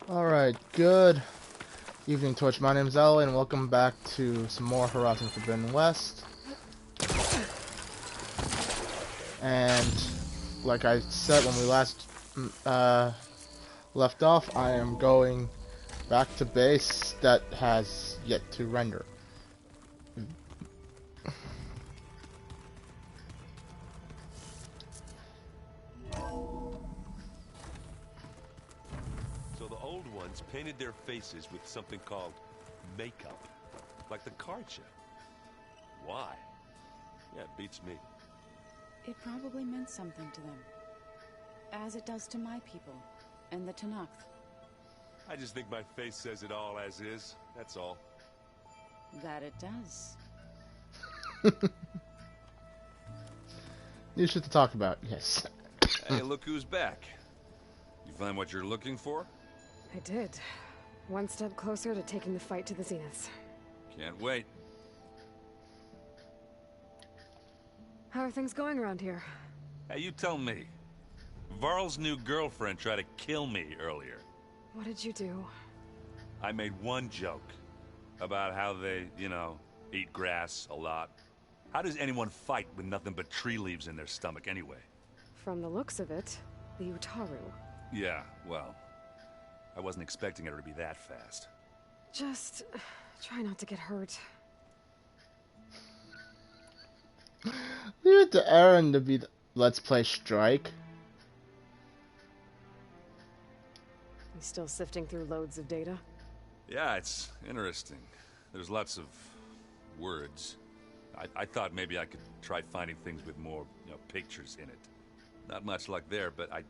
Alright, good evening, Twitch. My name's Ellie, and welcome back to some more Horizon Forbidden West. And, like I said when we last left off, I am going back to base that has yet to render. So the old ones painted their faces with something called makeup, like the card show. Why? Yeah, it beats me. It probably meant something to them. As it does to my people, and the Tenakth. I just think my face says it all as is, that's all. That it does. New shit to talk about, yes. Hey, look who's back. You find what you're looking for? I did. One step closer to taking the fight to the Zeniths. Can't wait. How are things going around here? Hey, you tell me. Varl's new girlfriend tried to kill me earlier. What did you do? I made one joke about how they, you know, eat grass a lot. How does anyone fight with nothing but tree leaves in their stomach anyway? From the looks of it, the Utaru. Yeah, well, I wasn't expecting her to be that fast. Just try not to get hurt. Leave it to Aaron to be the Let's Play Strike. You still sifting through loads of data? Yeah, it's interesting. There's lots of words. I thought maybe I could try finding things with more, you know, pictures in it. Not much luck there, but I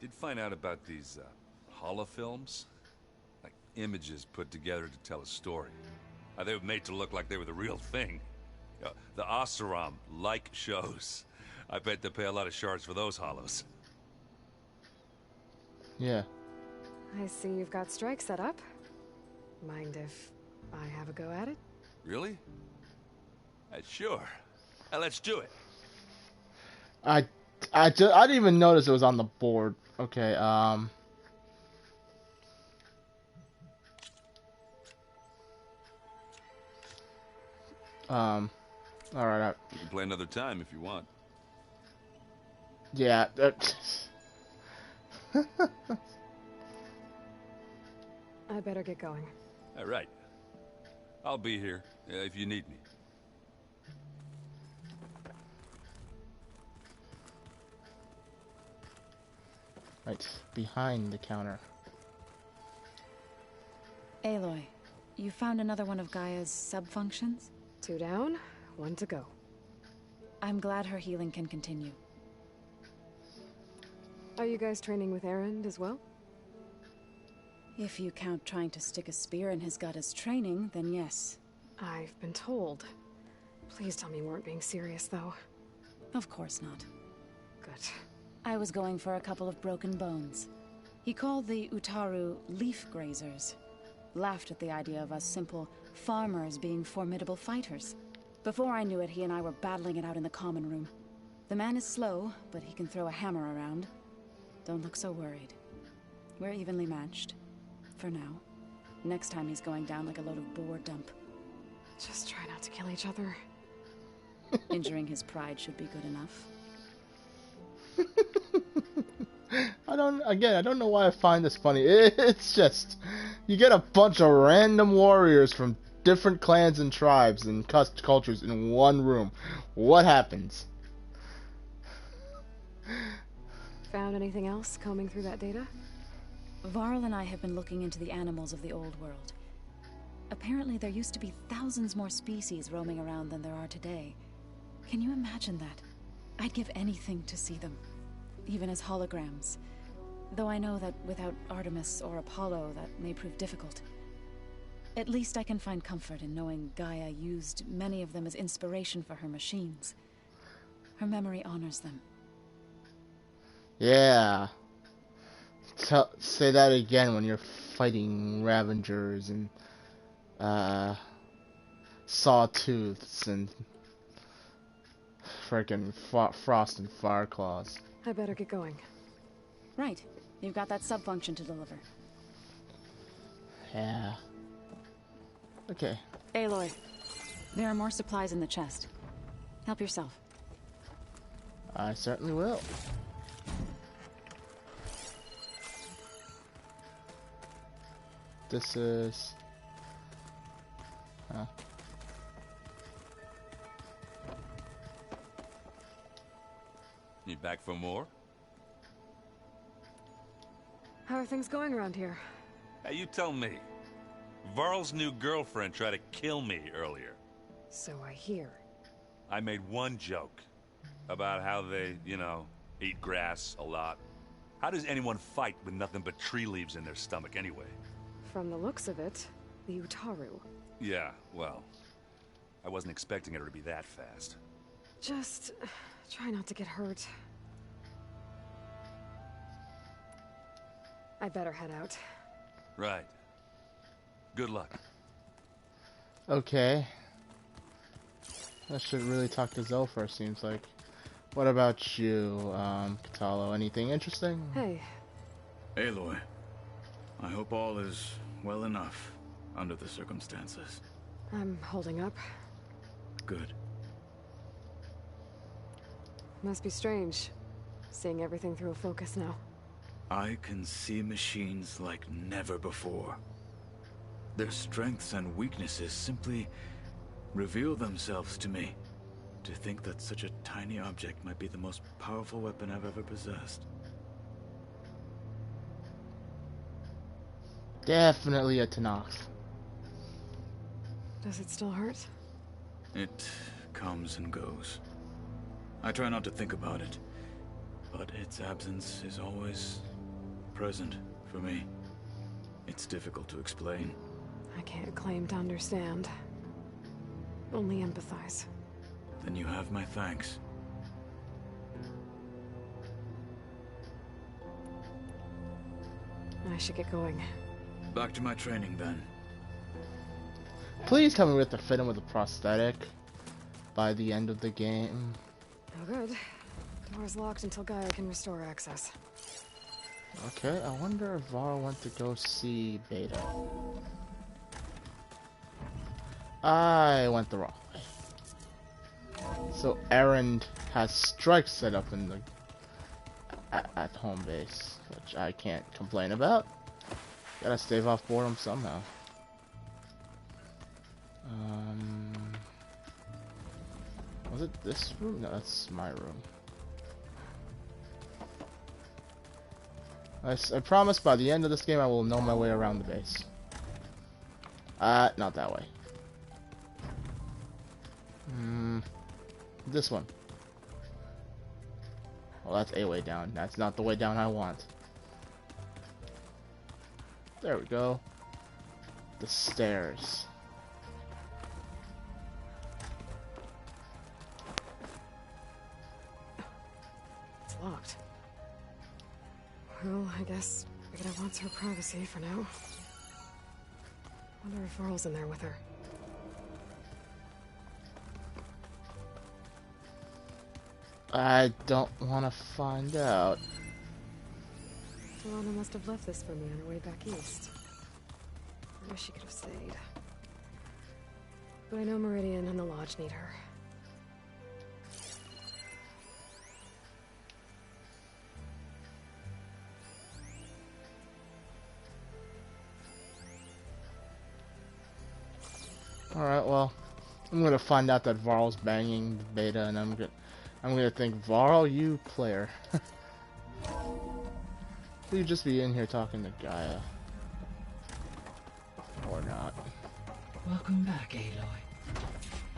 did find out about these holofilms. Like images put together to tell a story. They were made to look like they were the real thing. The Oseram like shows. I bet they pay a lot of shards for those hollows. Yeah. I see you've got Strike set up. Mind if I have a go at it? Really? Sure. Let's do it. I didn't even notice it was on the board. Okay, alright, We can play another time if you want. yeah, I better get going. All right. I'll be here if you need me. right, behind the counter. Aloy, you found another one of Gaia's sub-functions? 2 down, 1 to go. I'm glad her healing can continue. Are you guys training with Erend as well? If you count trying to stick a spear in his gut as training, then yes. I've been told. Please tell me you weren't being serious, though. Of course not. Good. I was going for a couple of broken bones. He called the Utaru leaf grazers. Laughed at the idea of us simple farmers being formidable fighters. Before I knew it, he and I were battling it out in the common room. The man is slow, but he can throw a hammer around. Don't look so worried. We're evenly matched. For now. Next time he's going down like a load of boar dump. Just try not to kill each other. Injuring his pride should be good enough. I don't know why I find this funny. It's just, you get a bunch of random warriors from different clans and tribes and cultures in one room. What happens? Found anything else combing through that data? Varl and I have been looking into the animals of the old world. Apparently there used to be thousands more species roaming around than there are today. Can you imagine that? I'd give anything to see them, even as holograms. Though I know that without Artemis or Apollo, that may prove difficult. At least I can find comfort in knowing Gaia used many of them as inspiration for her machines. Her memory honors them. Yeah. Say that again when you're fighting Ravengers and sawtooths and freaking Frost and Fire Claws. I better get going. Right. You've got that sub-function to deliver. Yeah. Okay. Aloy, there are more supplies in the chest. Help yourself. I certainly will. This is... Huh. You back for more? How are things going around here? Hey, you tell me. Varl's new girlfriend tried to kill me earlier. So I hear. I made one joke about how they, you know, eat grass a lot. How does anyone fight with nothing but tree leaves in their stomach anyway? From the looks of it, the Utaru. Yeah, well, I wasn't expecting her to be that fast. Just try not to get hurt. I better head out. Right. Good luck. Okay. I should really talk to Zephyr, seems like. What about you, Kotallo? Anything interesting? Hey, Aloy, I hope all is well enough under the circumstances. I'm holding up. Good. Must be strange, seeing everything through a focus now. I can see machines like never before. Their strengths and weaknesses simply reveal themselves to me. To think that such a tiny object might be the most powerful weapon I've ever possessed. Definitely a Tenakth. Does it still hurt? It comes and goes. I try not to think about it, but its absence is always present for me. It's difficult to explain. I can't claim to understand. Only empathize. Then you have my thanks. I should get going. Back to my training then. Please tell me we have to fit him with a prosthetic by the end of the game. No good. Door's locked until Gaia can restore access. Okay, I wonder if Varl went to go see Beta. I went the wrong way. So Erend has strikes set up in the at home base, which I can't complain about. Gotta stave off boredom somehow. Was it this room? No, that's my room. I promise by the end of this game I will know my way around the base. Not that way. This one. Well, that's a way down. That's not the way down I want. There we go. The stairs. It's locked. Well, I guess Beta wants her privacy for now. Wonder if Varl's in there with her. I don't want to find out. Delana must have left this for me on her way back east. I wish she could have stayed. But I know Meridian and the Lodge need her. Alright, well, I'm gonna find out that Varl's banging Beta, and I'm gonna think, Varl, you player. You'd just be in here talking to Gaia. Or not. Welcome back, Aloy.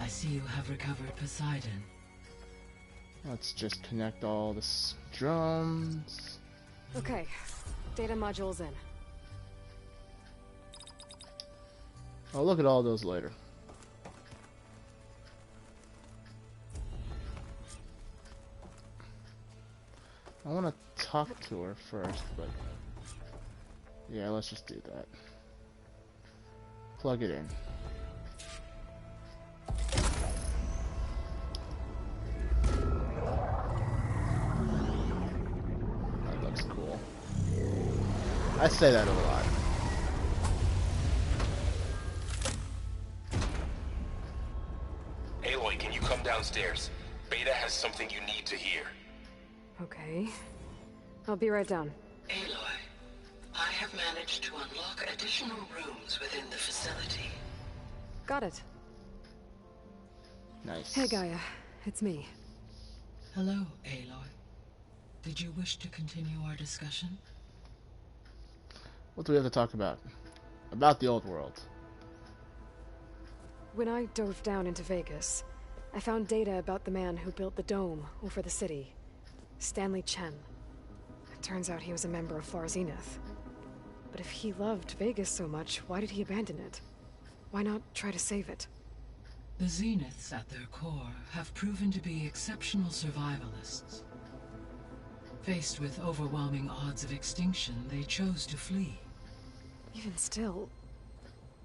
I see you have recovered Poseidon. Let's just connect all the drums. Okay, data module's in. I'll look at all those later. I want to talk to her first, but yeah, let's just do that. Plug it in. I say that a lot. Aloy, can you come downstairs? Beta has something you need to hear. Okay. I'll be right down. Aloy, I have managed to unlock additional rooms within the facility. Got it. Nice. Hey, Gaia. It's me. Hello, Aloy. Did you wish to continue our discussion? What do we have to talk about? About the old world. When I dove down into Vegas, I found data about the man who built the dome over the city. Stanley Chen. It turns out he was a member of Far Zenith. But if he loved Vegas so much, why did he abandon it? Why not try to save it? The Zeniths, at their core, have proven to be exceptional survivalists. Faced with overwhelming odds of extinction, they chose to flee. Even still,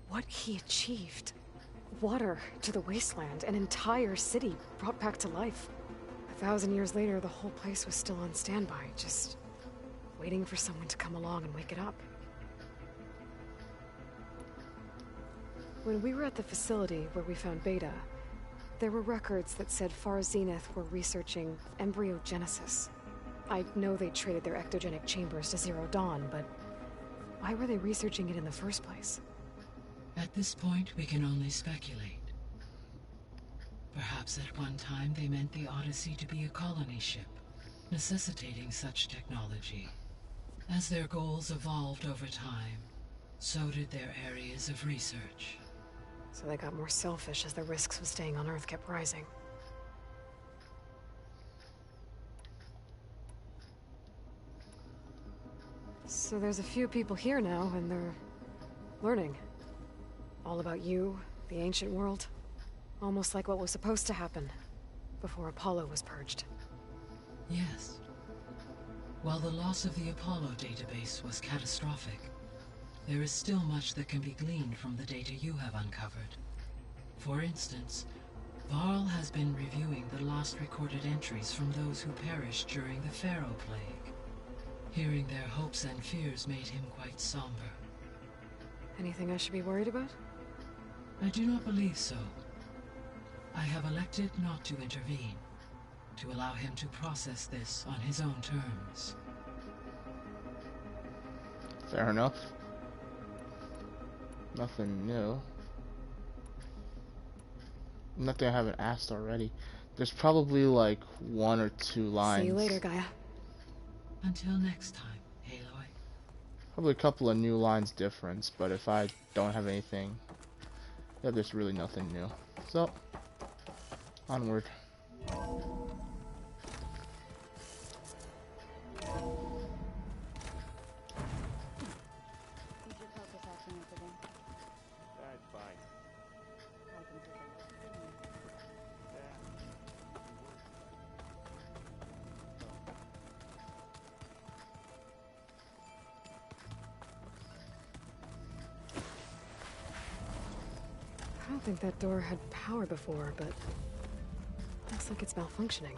what he achieved. Water to the wasteland, an entire city brought back to life. 1,000 years later, the whole place was still on standby, just waiting for someone to come along and wake it up. When we were at the facility where we found Beta, there were records that said Far Zenith were researching embryogenesis. I know they traded their ectogenic chambers to Zero Dawn, but why were they researching it in the first place? At this point, we can only speculate. Perhaps at one time they meant the Odyssey to be a colony ship, necessitating such technology. As their goals evolved over time, so did their areas of research. So they got more selfish as the risks of staying on Earth kept rising. So there's a few people here now, and they're learning. All about you, the ancient world. Almost like what was supposed to happen before Apollo was purged. Yes. While the loss of the Apollo database was catastrophic, there is still much that can be gleaned from the data you have uncovered. For instance, Varl has been reviewing the last recorded entries from those who perished during the Pharaoh Plague. Hearing their hopes and fears made him quite somber. Anything I should be worried about? I do not believe so. I have elected not to intervene, to allow him to process this on his own terms. Fair enough. Nothing new. Nothing I haven't asked already. There's probably like 1 or 2 lines. See you later, Gaia. Until next time, Aloy. Probably a couple of new lines difference, but if I don't have anything, yeah, there's really nothing new. So, onward. I don't think that door had power before, but looks like it's malfunctioning.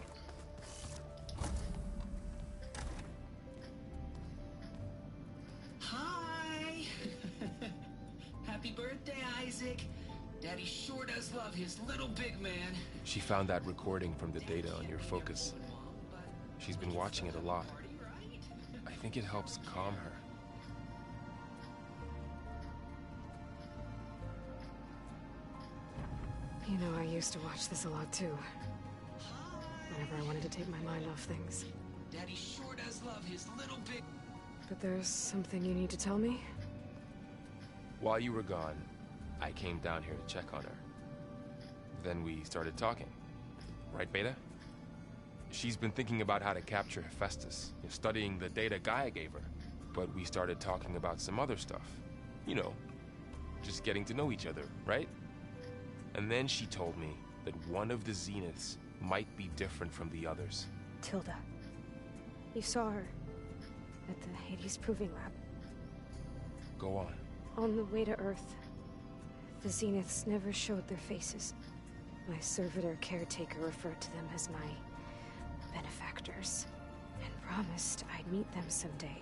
Hi! Happy birthday, Isaac! Daddy sure does love his little big man. She found that recording from the data on your focus. She's been watching it a lot. I think it helps calm her. You know, I used to watch this a lot too. Whenever I wanted to take my mind off things. Daddy sure does love his little big... But there's something you need to tell me? While you were gone, I came down here to check on her. Then we started talking. Right, Beta? She's been thinking about how to capture Hephaestus, studying the data Gaia gave her. But we started talking about some other stuff. You know, just getting to know each other, right? And then she told me that one of the Zeniths might be different from the others. Tilda. You saw her at the Hades Proving Lab. Go on. On the way to Earth, the Zeniths never showed their faces. My servitor caretaker referred to them as my benefactors, and promised I'd meet them someday.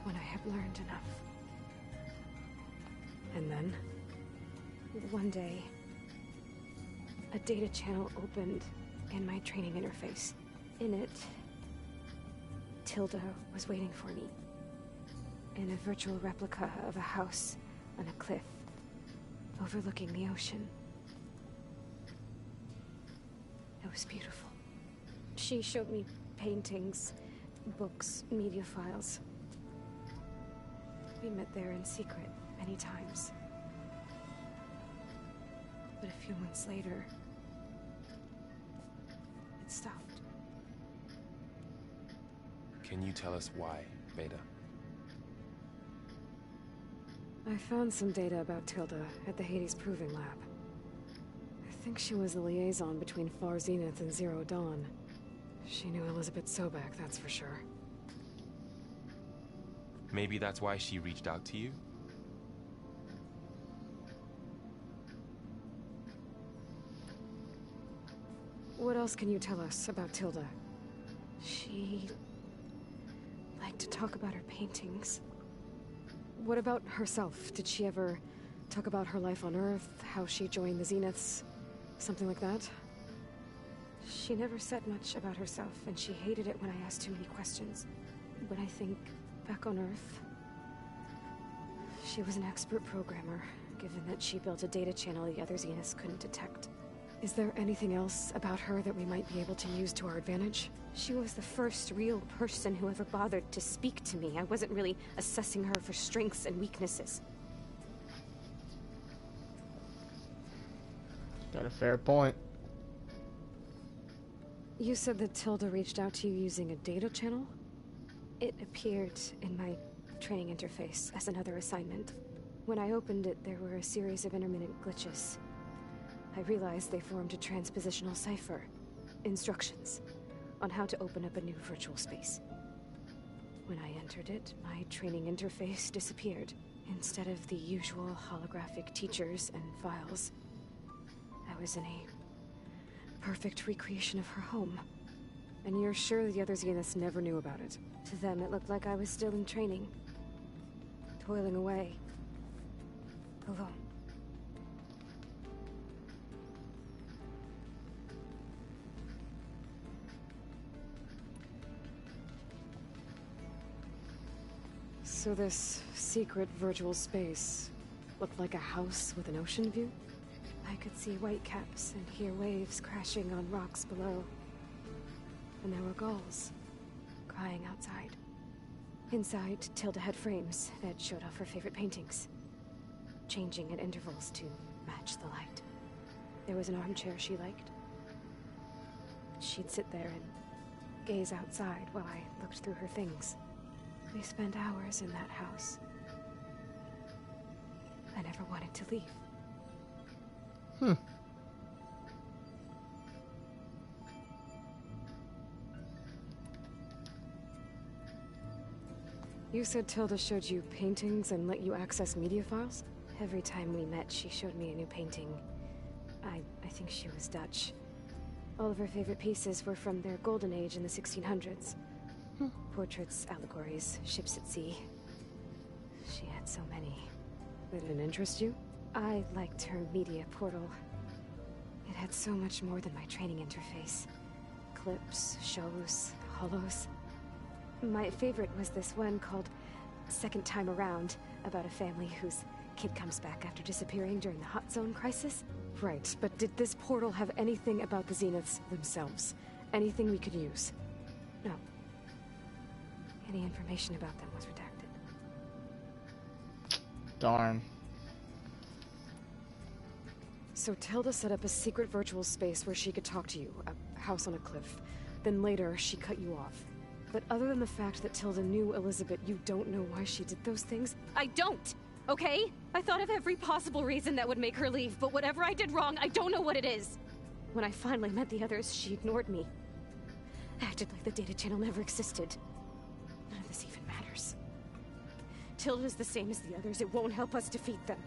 when I had learned enough. And then, one day, a data channel opened in my training interface. In it, Tilda was waiting for me. In a virtual replica of a house on a cliff, overlooking the ocean. It was beautiful. She showed me paintings, books, media files. We met there in secret many times. But a few months later, it stopped. Can you tell us why, Beta? I found some data about Tilda at the Hades Proving Lab. I think she was the liaison between Far Zenith and Zero Dawn. She knew Elizabeth Sobek, that's for sure. Maybe that's why she reached out to you? What else can you tell us about Tilda? She liked to talk about her paintings. What about herself? Did she ever talk about her life on Earth, how she joined the Zeniths, something like that? She never said much about herself, and she hated it when I asked too many questions. When I think back on Earth, she was an expert programmer, given that she built a data channel the other Zeniths couldn't detect. Is there anything else about her that we might be able to use to our advantage? She was the first real person who ever bothered to speak to me. I wasn't really assessing her for strengths and weaknesses. Got a fair point. You said that Tilda reached out to you using a data channel? It appeared in my training interface as another assignment. When I opened it, there were a series of intermittent glitches. I realized they formed a transpositional cipher. Instructions on how to open up a new virtual space. When I entered it, my training interface disappeared. Instead of the usual holographic teachers and files, I was in a perfect recreation of her home. And you're sure the other Zeniths never knew about it? To them, it looked like I was still in training. Toiling away. Alone. So this secret virtual space looked like a house with an ocean view? I could see whitecaps and hear waves crashing on rocks below. And there were gulls crying outside. Inside, Tilda had frames that showed off her favorite paintings, changing at intervals to match the light. There was an armchair she liked. She'd sit there and gaze outside while I looked through her things. We spent hours in that house. I never wanted to leave. You said Tilda showed you paintings and let you access media files? Every time we met, she showed me a new painting. I think she was Dutch. All of her favorite pieces were from their golden age in the 1600s. Portraits, allegories, ships at sea. She had so many. That didn't interest you? I liked her media portal. It had so much more than my training interface. Clips, shows, holos. My favorite was this one called Second Time Around, about a family whose kid comes back after disappearing during the Hot Zone crisis. Right, but did this portal have anything about the Zeniths themselves? Anything we could use? No. Any information about them was redacted. Darn. So Tilda set up a secret virtual space where she could talk to you, a house on a cliff. Then later, she cut you off. But other than the fact that Tilda knew Elizabeth, you don't know why she did those things? I don't! Okay? I thought of every possible reason that would make her leave, but whatever I did wrong, I don't know what it is. When I finally met the others, she ignored me. Acted like the data channel never existed. None of this even matters. Tilda's the same as the others. It won't help us defeat them.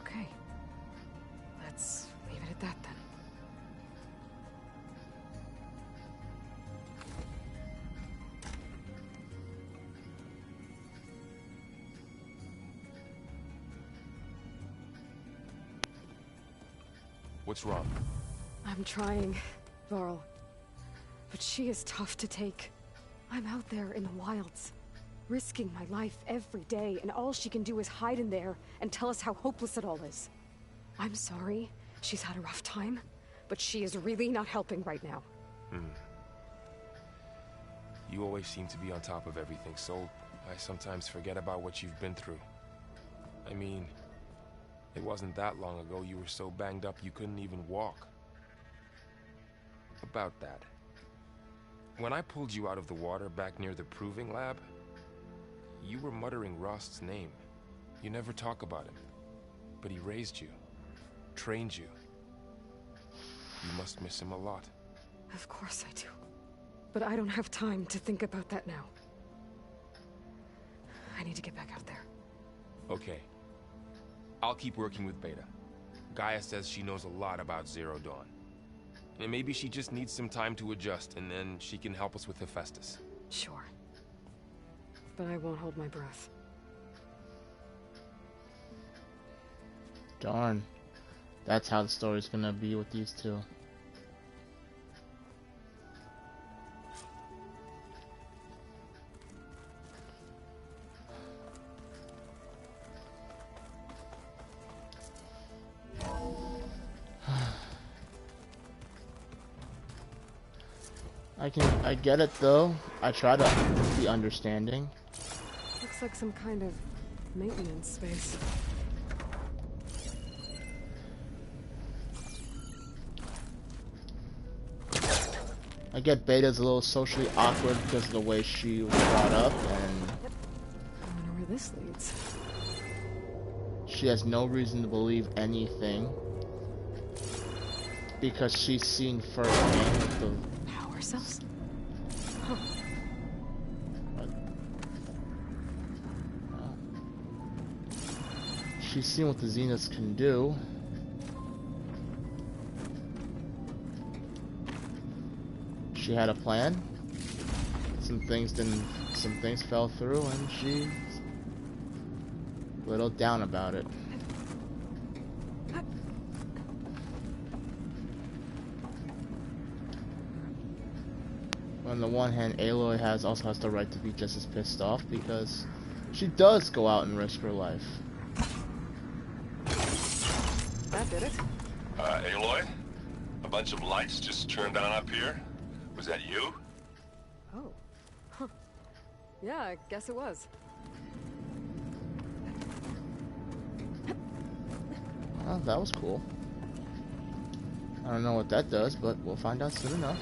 Okay. Let's leave it at that then. What's wrong? I'm trying, Varl. But she is tough to take. I'm out there in the wilds, risking my life every day, and all she can do is hide in there and tell us how hopeless it all is. I'm sorry, she's had a rough time, but she is really not helping right now. You always seem to be on top of everything, so I sometimes forget about what you've been through. I mean, it wasn't that long ago you were so banged up you couldn't even walk. About that. When I pulled you out of the water back near the proving lab, you were muttering Rost's name. You never talk about him. But he raised you, trained you. You must miss him a lot. Of course I do. But I don't have time to think about that now. I need to get back out there. Okay. I'll keep working with Beta. Gaia says she knows a lot about Zero Dawn. And maybe she just needs some time to adjust, and then she can help us with Hephaestus. Sure. But I won't hold my breath. Darn. That's how the story's gonna be with these two. I get it though. I try to be understanding. Looks like some kind of maintenance space. I get Beta's a little socially awkward because of the way she was brought up, and I wonder where this leads. she has no reason to believe anything because she's seen firsthand with the Power cells? Huh. She's seen what the Zeniths can do. She had a plan. Some things fell through, and she's a little down about it. On the one hand, Aloy also has the right to be just as pissed off because she does go out and risk her life. That did it. Aloy? A bunch of lights just turned on up here? Was that you? Oh. Huh. Yeah, I guess it was. Well, that was cool. I don't know what that does, but we'll find out soon enough.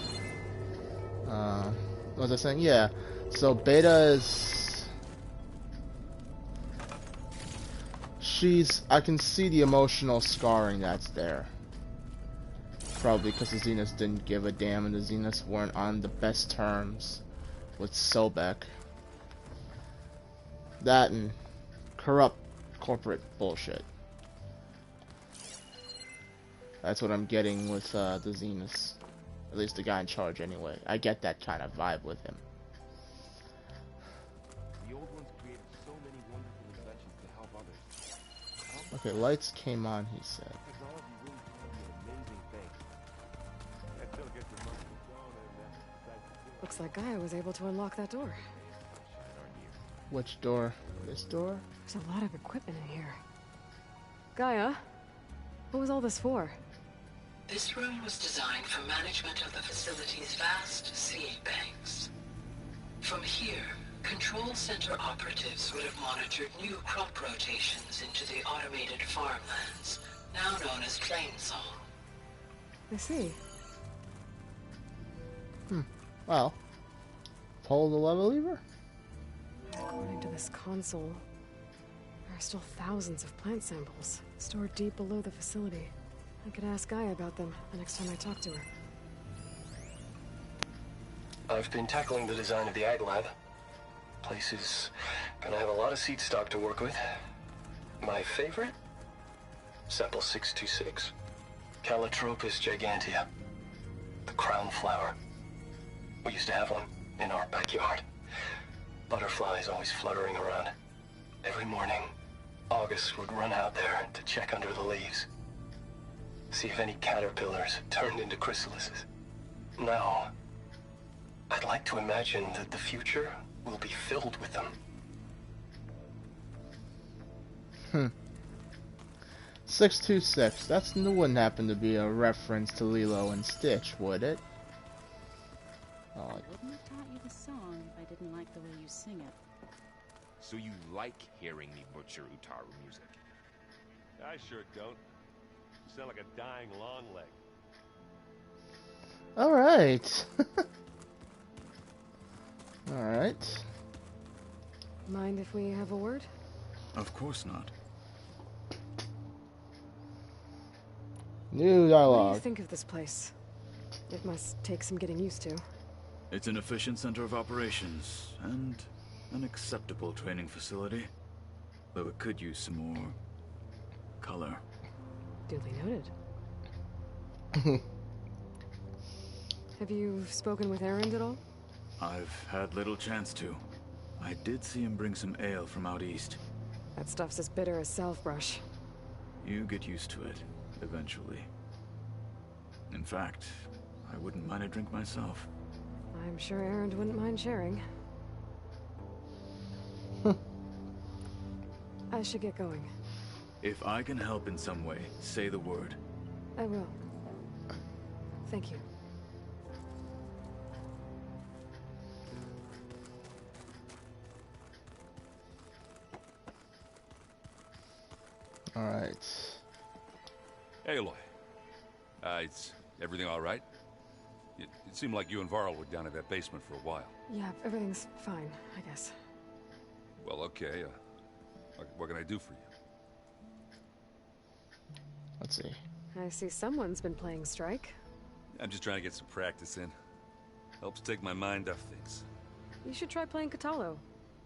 What was I saying? Yeah. So Beta is... I can see the emotional scarring that's there. Probably because the Zeniths didn't give a damn and the Zeniths weren't on the best terms with Sobek. That and corrupt corporate bullshit. That's what I'm getting with the Zeniths. At least the guy in charge anyway. I get that kind of vibe with him. The old ones created so many wonderful inventions to help others. Okay, lights came on, he said. Technology really can be an amazing thing. I still get the money down. Looks like Gaia was able to unlock that door. Which door? This door? There's a lot of equipment in here. Gaia, what was all this for? This room was designed for management of the facility's vast seed banks. From here, control center operatives would have monitored new crop rotations into the automated farmlands, now known as Plainsong. I see. Well, pull the lever? According to this console, there are still thousands of plant samples stored deep below the facility. I could ask Gaia about them the next time I talk to her. I've been tackling the design of the Ag Lab. Place is gonna have a lot of seed stock to work with. My favorite? Sample 626. Calotropis gigantea. The crown flower. We used to have one in our backyard. Butterflies always fluttering around. Every morning, August would run out there to check under the leaves. See if any caterpillars turned into chrysalises. Now, I'd like to imagine that the future will be filled with them. 626. That wouldn't happen to be a reference to Lilo and Stitch, would it? Oh, I wouldn't have taught you the song if I didn't like the way you sing it. So you like hearing me butcher Utaru music? I sure don't. You sound like a dying long leg. all right. All right. Mind if we have a word? Of course not. New What do you dialogue. think of this place? It must take some getting used to. It's an efficient center of operations, and an acceptable training facility. Though it could use some more color. Duly noted. Have you spoken with Erend at all? I've had little chance to. I did see him bring some ale from out east. That stuff's as bitter as self-brush. You get used to it, eventually. In fact, I wouldn't mind a drink myself. I'm sure Erend wouldn't mind sharing. I should get going. If I can help in some way, say the word. I will. Thank you. All right. Hey, Aloy. Is everything all right? It seemed like you and Varl were down in that basement for a while. Yeah, everything's fine, I guess. Well, okay. What can I do for you? Let's see. I see someone's been playing Strike. I'm just trying to get some practice in. Helps take my mind off things. You should try playing Katalo.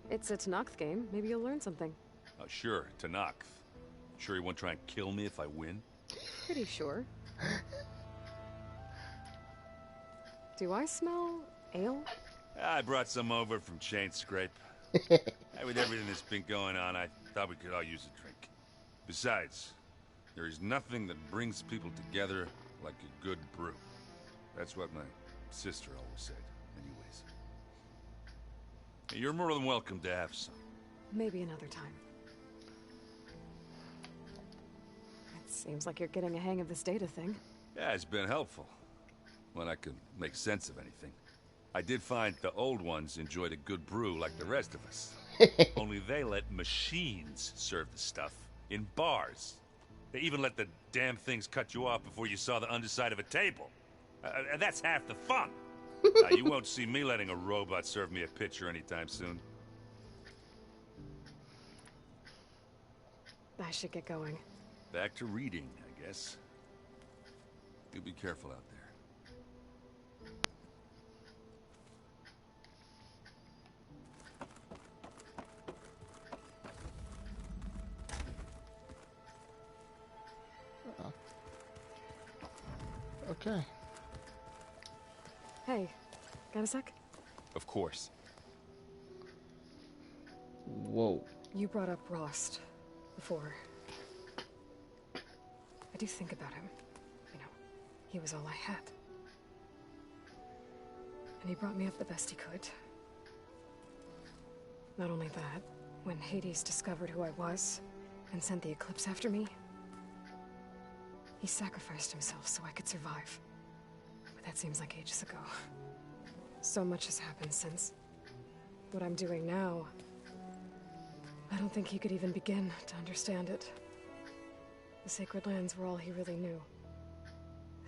It's a Tenakth game. Maybe you'll learn something. Sure, Tenakth. Sure you won't try and kill me if I win? Pretty sure. Do I smell ale? I brought some over from Chain Scrape. With everything that's been going on, I thought we could all use a drink. Besides, there is nothing that brings people together like a good brew. That's what my sister always said, anyways. You're more than welcome to have some. Maybe another time. It seems like you're getting a hang of this data thing. Yeah, it's been helpful. When I could make sense of anything. I did find the old ones enjoyed a good brew like the rest of us. Only they let machines serve the stuff in bars. They even let the damn things cut you off before you saw the underside of a table. And that's half the fun. You won't see me letting a robot serve me a pitcher anytime soon. I should get going. Back to reading, I guess. You be careful out there. Okay. Hey, got a sec? Of course. Whoa. You brought up Rost before. I do think about him. You know, he was all I had. And he brought me up the best he could. Not only that, when Hades discovered who I was and sent the Eclipse after me, he sacrificed himself so I could survive. But that seems like ages ago. So much has happened since. What I'm doing now, I don't think he could even begin to understand it. The Sacred Lands were all he really knew.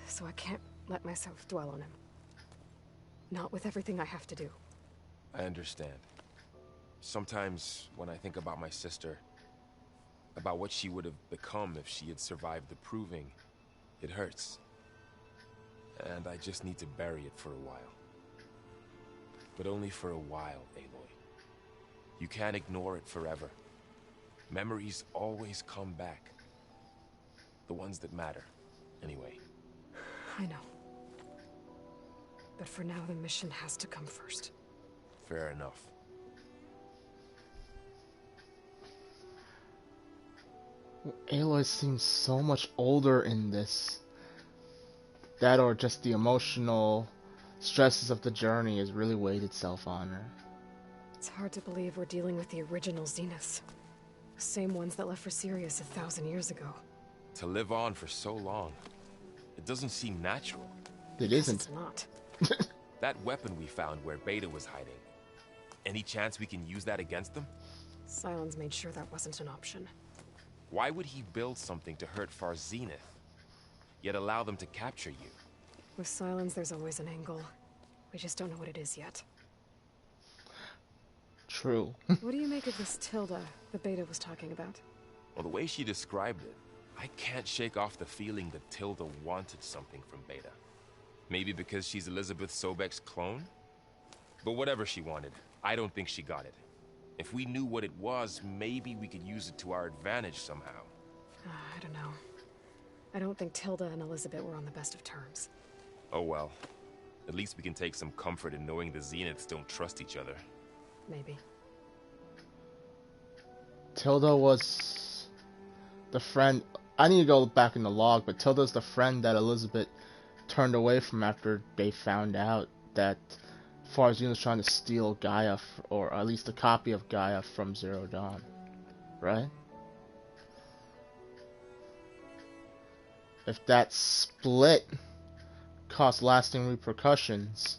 So I can't let myself dwell on him. Not with everything I have to do. I understand. Sometimes when I think about my sister, about what she would have become if she had survived the Proving, it hurts. And I just need to bury it for a while. But only for a while, Aloy. You can't ignore it forever. Memories always come back. The ones that matter, anyway. I know. But for now, the mission has to come first. Fair enough. Aloy seems so much older in this. That or just the emotional stresses of the journey has really weighed itself on her. It's hard to believe we're dealing with the original Zeniths. The same ones that left for Sirius 1,000 years ago. To live on for so long, it doesn't seem natural. It isn't. It's not. That weapon we found where Beta was hiding. Any chance we can use that against them? Sylens made sure that wasn't an option. Why would he build something to hurt Far Zenith, yet allow them to capture you? With Sylens, there's always an angle. We just don't know what it is yet. True. What do you make of this Tilda the Beta was talking about? Well, the way she described it, I can't shake off the feeling that Tilda wanted something from Beta. Maybe because she's Elizabeth Sobek's clone? But whatever she wanted, I don't think she got it. If we knew what it was, maybe we could use it to our advantage somehow. I don't know. I don't think Tilda and Elizabeth were on the best of terms. Oh well. At least we can take some comfort in knowing the Zeniths don't trust each other. Maybe. Tilda was the friend. I need to go back in the log, but Tilda's the friend that Elizabeth turned away from after they found out that Far Zenith was trying to steal Gaia, or at least a copy of Gaia from Zero Dawn. Right? If that split caused lasting repercussions,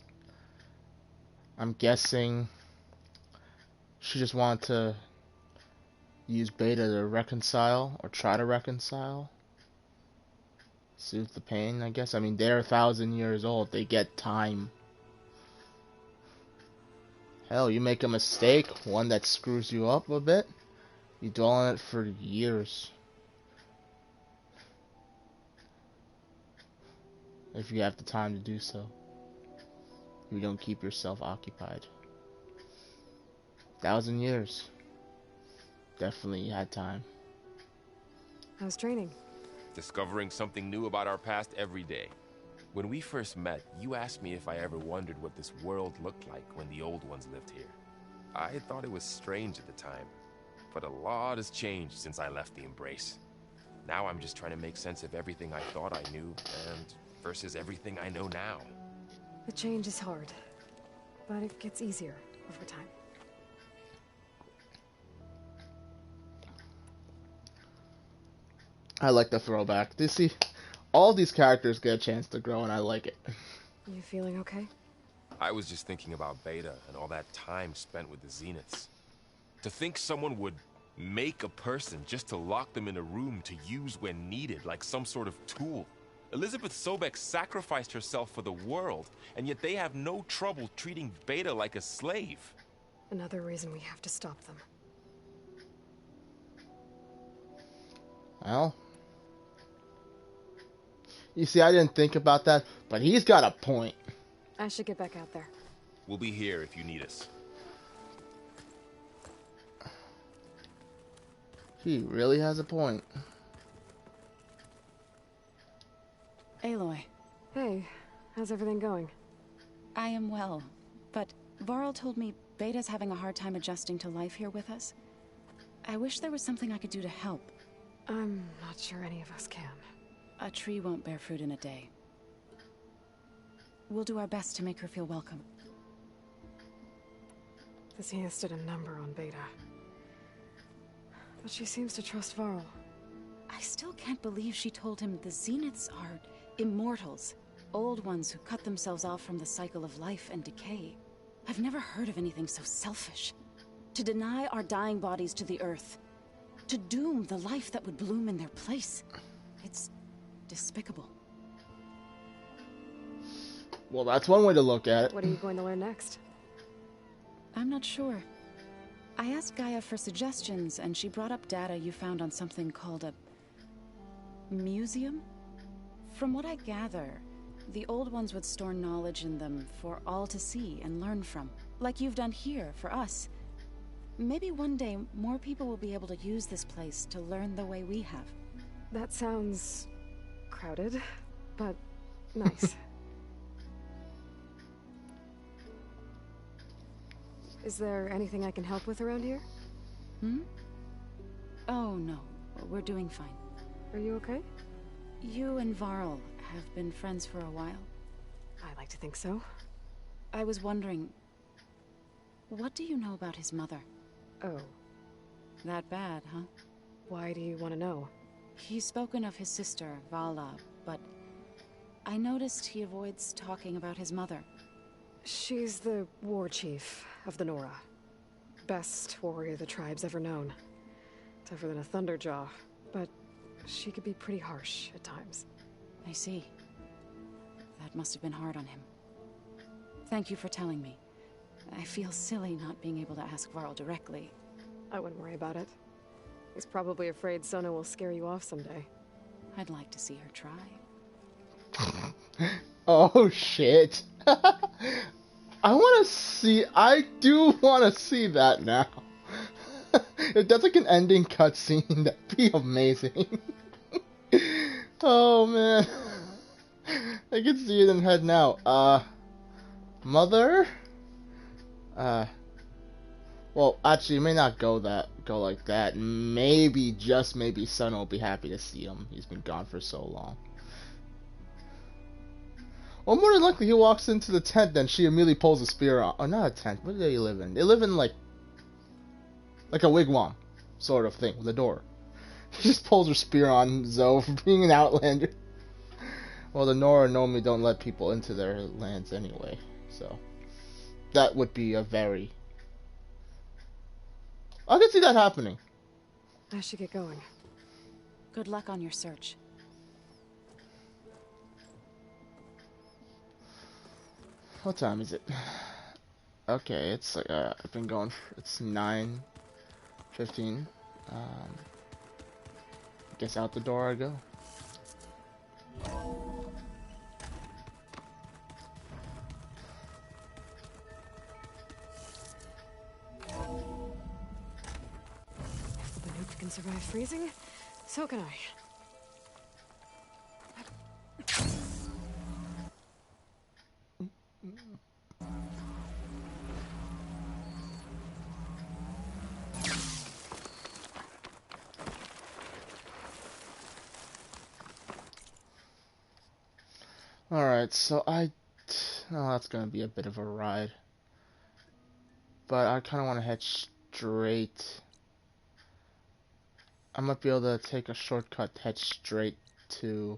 I'm guessing she just wanted to use Beta to reconcile, or try to reconcile. Soothe the pain, I guess. I mean, they're 1,000 years old. They get time. Hell, you make a mistake, one that screws you up a bit, you dwell on it for years. If you have the time to do so. You don't keep yourself occupied. 1,000 years. Definitely had time. How's training? Discovering something new about our past every day. When we first met, you asked me if I ever wondered what this world looked like when the old ones lived here. I thought it was strange at the time, but a lot has changed since I left the Embrace. Now I'm just trying to make sense of everything I thought I knew, and versus everything I know now. The change is hard, but it gets easier over time. I like the throwback. You see, all these characters get a chance to grow, and I like it. You feeling okay? I was just thinking about Beta and all that time spent with the Zeniths. To think someone would make a person just to lock them in a room to use when needed, like some sort of tool. Elizabeth Sobek sacrificed herself for the world, and yet they have no trouble treating Beta like a slave. Another reason we have to stop them. Well, you see, I didn't think about that, but he's got a point. I should get back out there. We'll be here if you need us. He really has a point. Aloy. Hey, how's everything going? I am well, but Varl told me Beta's having a hard time adjusting to life here with us. I wish there was something I could do to help. I'm not sure any of us can. A tree won't bear fruit in a day. We'll do our best to make her feel welcome. The Zeniths did a number on Beta. But she seems to trust Varl. I still can't believe she told him the Zeniths are immortals. Old ones who cut themselves off from the cycle of life and decay. I've never heard of anything so selfish. To deny our dying bodies to the earth. To doom the life that would bloom in their place. It's despicable. Well, that's one way to look at it. What are you going to learn next? I'm not sure. I asked Gaia for suggestions, and she brought up data you found on something called a museum? From what I gather, the old ones would store knowledge in them for all to see and learn from, like you've done here for us. Maybe one day more people will be able to use this place to learn the way we have. That sounds crowded, but nice. Is there anything I can help with around here? Oh no, we're doing fine. Are you okay? You and Varl have been friends for a while. I like to think so. I was wondering, what do you know about his mother? Oh. That bad, huh? Why do you want to know? He's spoken of his sister, Vala, but I noticed he avoids talking about his mother. She's the war chief of the Nora. Best warrior the tribe's ever known. Tougher than a Thunderjaw, but she could be pretty harsh at times. I see. That must have been hard on him. Thank you for telling me. I feel silly not being able to ask Varl directly. I wouldn't worry about it. He's probably afraid Sona will scare you off someday. I'd like to see her try. Oh shit. I do want to see that now. If that's like an ending cutscene, that'd be amazing. Oh man. I can see it in head now. Mother? Well, actually, it may not go like that. Maybe, just maybe, Son will be happy to see him. He's been gone for so long. Well, more than likely, he walks into the tent, then she immediately pulls a spear on. Oh, not a tent. What do they live in? They live in, like a wigwam sort of thing with a door. She just pulls her spear on Zoe for being an outlander. Well, the Nora normally don't let people into their lands anyway, so that would be a very... I can see that happening. I should get going. Good luck on your search. What time is it? Okay, it's like I've been going. It's 9:15. Guess out the door I go. If the Banuk can survive freezing, so can I. Alright, so oh, that's gonna be a bit of a ride. But I kinda wanna head straight. I might be able to take a shortcut, head straight to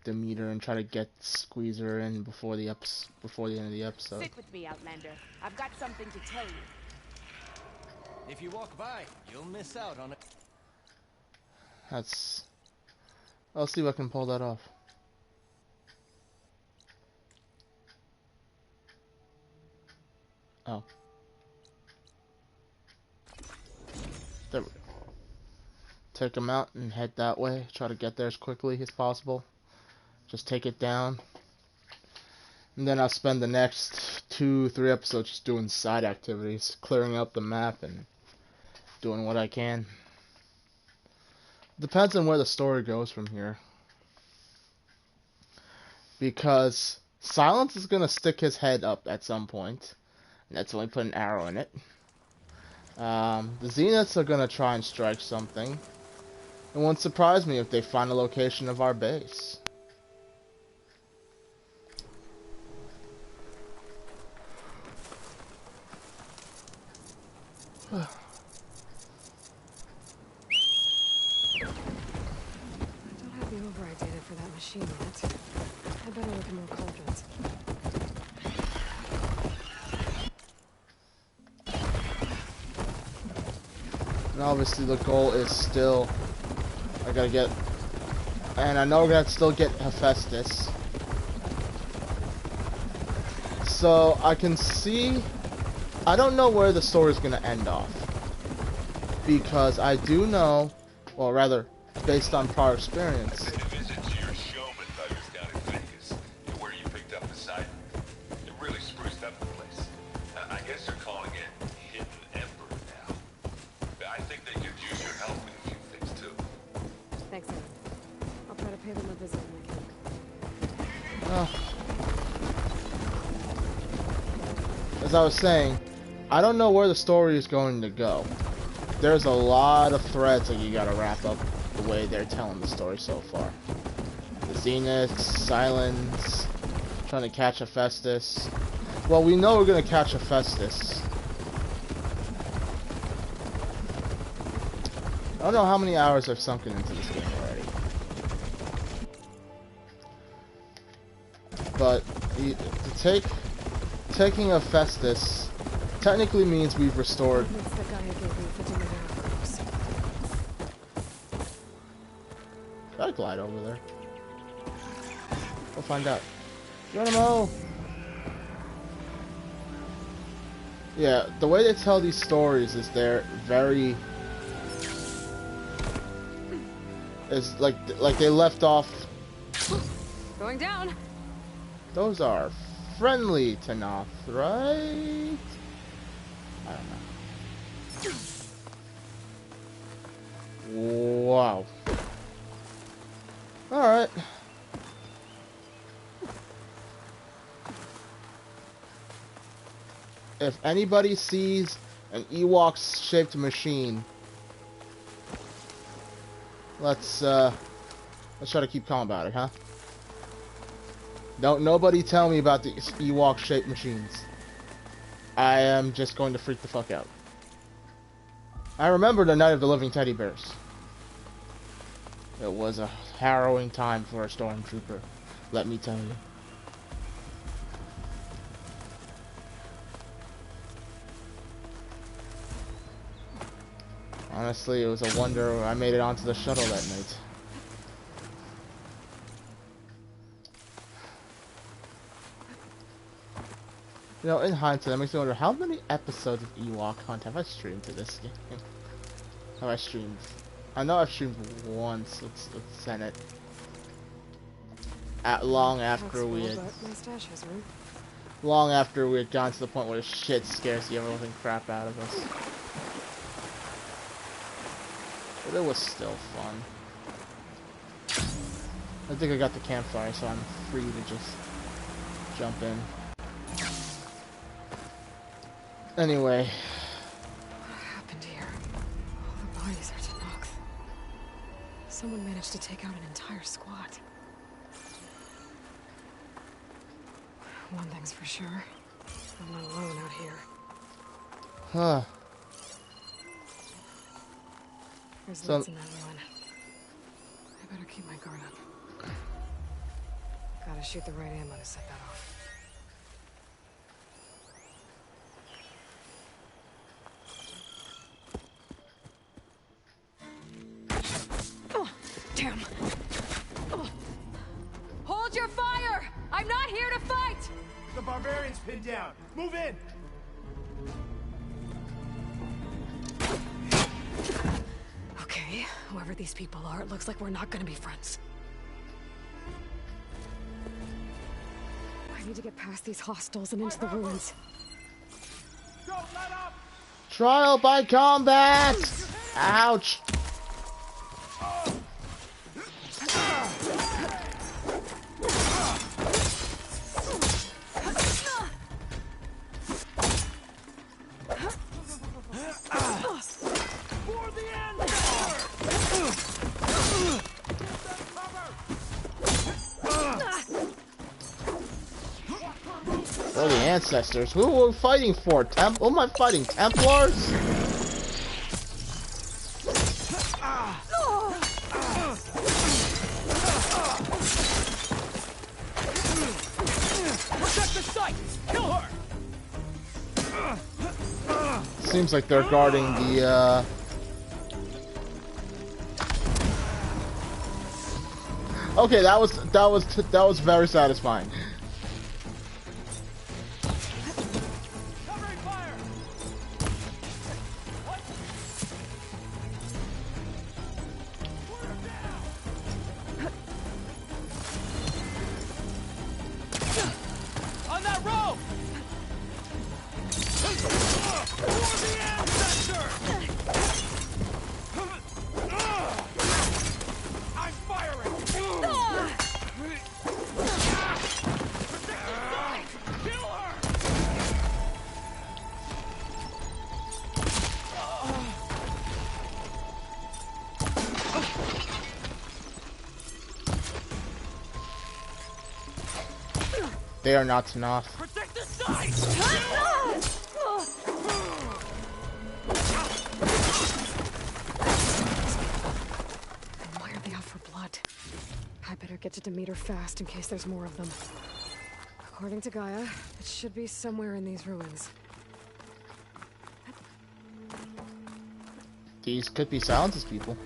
Demeter and try to get Squeezer in before the end of the episode. Stick with me, Outlander. I've got something to tell you. If you walk by, you'll miss out on it. I'll see if I can pull that off. Oh. There we go. Take him out and head that way. Try to get there as quickly as possible. Just take it down. And then I'll spend the next 2-3 episodes just doing side activities. Clearing up the map and doing what I can. Depends on where the story goes from here. Because Silence is going to stick his head up at some point. And that's when we put an arrow in it. The Zeniths are going to try and strike something. It won't surprise me if they find a location of our base. I don't have the override data for that machine yet. I better look at more cauldrons. And obviously the goal is still, I gotta get, and I know we're gonna still get Hephaestus. So I can see, I don't know where the story's gonna end off. Because I do know, or rather, based on prior experience. I paid a visit to your showman thuggers down in Vegas, where you picked up the site. It really spruced up the place. I guess they're calling it Hidden Emperor now. I think they could use your help with a few things too. Thanks, Anna. I'll try to pay them a visit when I can. As I was saying, I don't know where the story is going to go. There's a lot of threads that you gotta wrap up the way they're telling the story so far. Zenith, Silence, trying to catch Hephaestus. Well, we know we're gonna catch Hephaestus. I don't know how many hours I've sunken into this game already. But taking Hephaestus technically means we've restored. It's the guy who gave me the Demeter arrows. Gotta glide over there. We'll find out. Geronimo! Yeah, the way they tell these stories is they're very... It's like they left off... Going down! Those are friendly to Noth, right? I don't know. Wow. Alright. If anybody sees an Ewok-shaped machine, let's try to keep calm about it, huh? Don't nobody tell me about these Ewok-shaped machines. I am just going to freak the fuck out. I remember the Night of the Living Teddy Bears. It was a harrowing time for a stormtrooper, let me tell you. Honestly, it was a wonder I made it onto the shuttle that night. You know, in hindsight, that makes me wonder how many episodes of Ewok Hunt have I streamed to this game? Have I streamed? I know I've streamed once with Senate. Long after we had... Long after we had gotten to the point where the shit scares the ever-living crap out of us. But it was still fun. I think I got the campfire, so I'm free to just jump in. Anyway. What happened here? All the bodies are Tenakth. Someone managed to take out an entire squad. One thing's for sure. I'm not alone out here. Huh. There's lights in that ruin. I better keep my guard up. Gotta shoot the right ammo to set that off. Oh, damn. Oh. Hold your fire! I'm not here to fight! The barbarian's pinned down. Move in! Okay, whoever these people are, it looks like we're not gonna be friends. I need to get past these hostiles and into the ruins. Go, let up! Trial by combat! Ouch! Oh, the ancestors. Who are we fighting for? Who am I fighting? Templars? Protect the site! Kill her! Seems like they're guarding the, Okay, that was very satisfying. On that rope! For the ancestor! I'm firing! They are not Tanakh. Protect the site! Why are they out for blood? I better get to Demeter fast in case there's more of them. According to Gaia, it should be somewhere in these ruins. These could be Silence's people.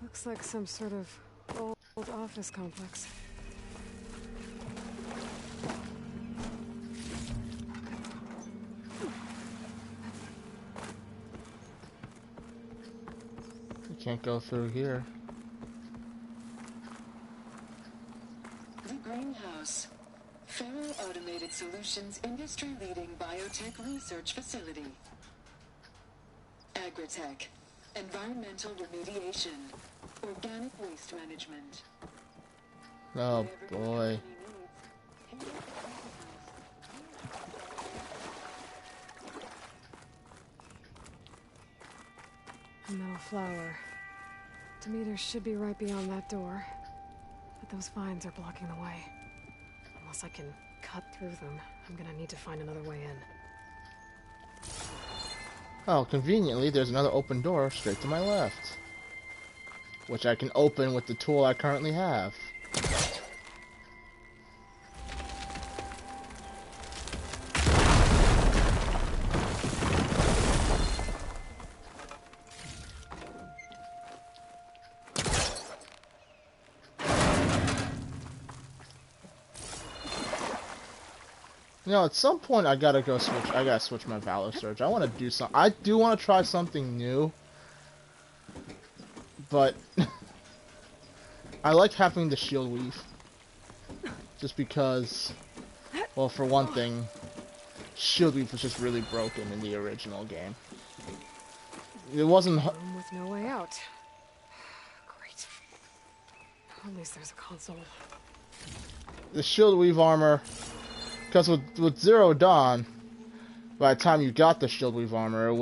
Looks like some sort of old office complex. We can't go through here. The Greenhouse. Faro Automated Solutions industry-leading biotech research facility. Agritech. Environmental remediation. Organic waste management. Oh boy. A metal flower. Demeter should be right beyond that door. But those vines are blocking the way. Unless I can cut through them, I'm gonna need to find another way in. Oh, conveniently, there's another open door straight to my left, which I can open with the tool I currently have. You know, at some point I gotta switch my Valor Surge. I want to do something. I do want to try something new, but I like having the shield weave, just because. Well, for one thing, shield weave was just really broken in the original game. It wasn't. Room with no way out. Great. At least there's a console. The shield weave armor. Because with Zero Dawn, by the time you got the shield weave armor,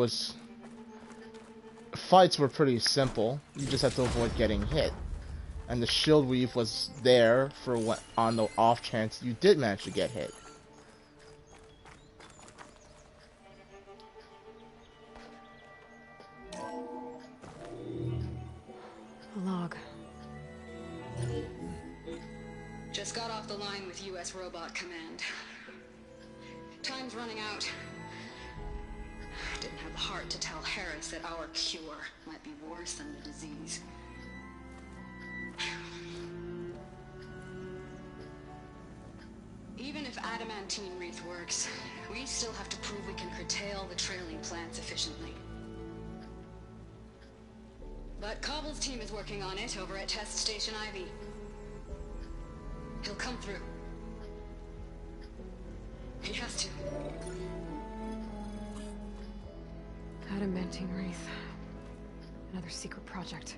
fights were pretty simple. You just had to avoid getting hit, and the shield weave was there for on the off chance you did manage to get hit. A log. Just got off the line with U.S. Robot Command. Time's running out. Didn't have the heart to tell Harris that our cure might be worse than the disease. Even if adamantine wreath works, we still have to prove we can curtail the trailing plants efficiently. But Cobble's team is working on it over at Test Station Ivy. He'll come through. He has to. Adamantine wreath. Another secret project.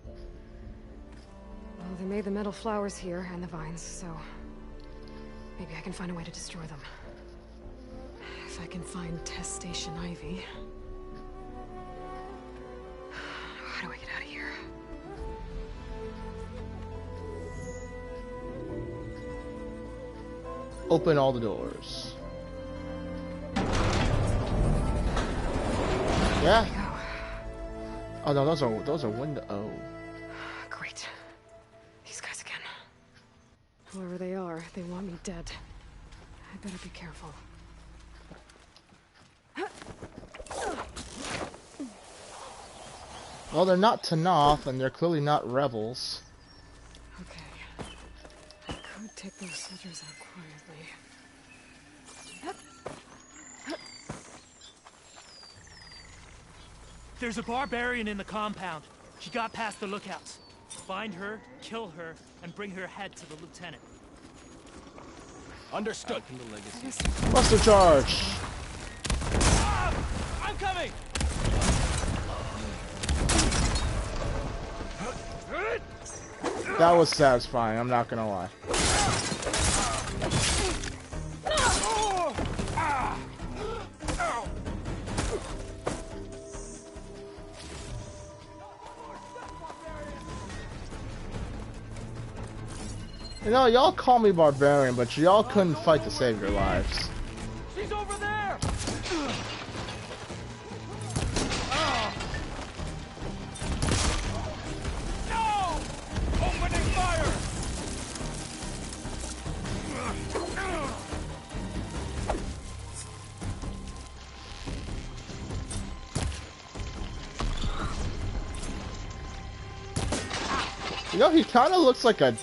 Well, they made the metal flowers here and the vines, so maybe I can find a way to destroy them. If I can find Test Station Ivy. How do I get out of here? Open all the doors. Yeah. Oh no, those are window. Oh. Great. These guys again. Whoever they are, they want me dead. I better be careful. Well, they're not Tanakh, and they're clearly not rebels. Okay. I could take those soldiers out quietly. There's a barbarian in the compound. She got past the lookouts. Find her, kill her, and bring her head to the lieutenant. Understood. Buster charge! I'm coming! That was satisfying, I'm not gonna lie. You know, y'all call me barbarian, but y'all couldn't fight to save your lives. She's over there! No! Opening fire! You know, he kind of looks like a...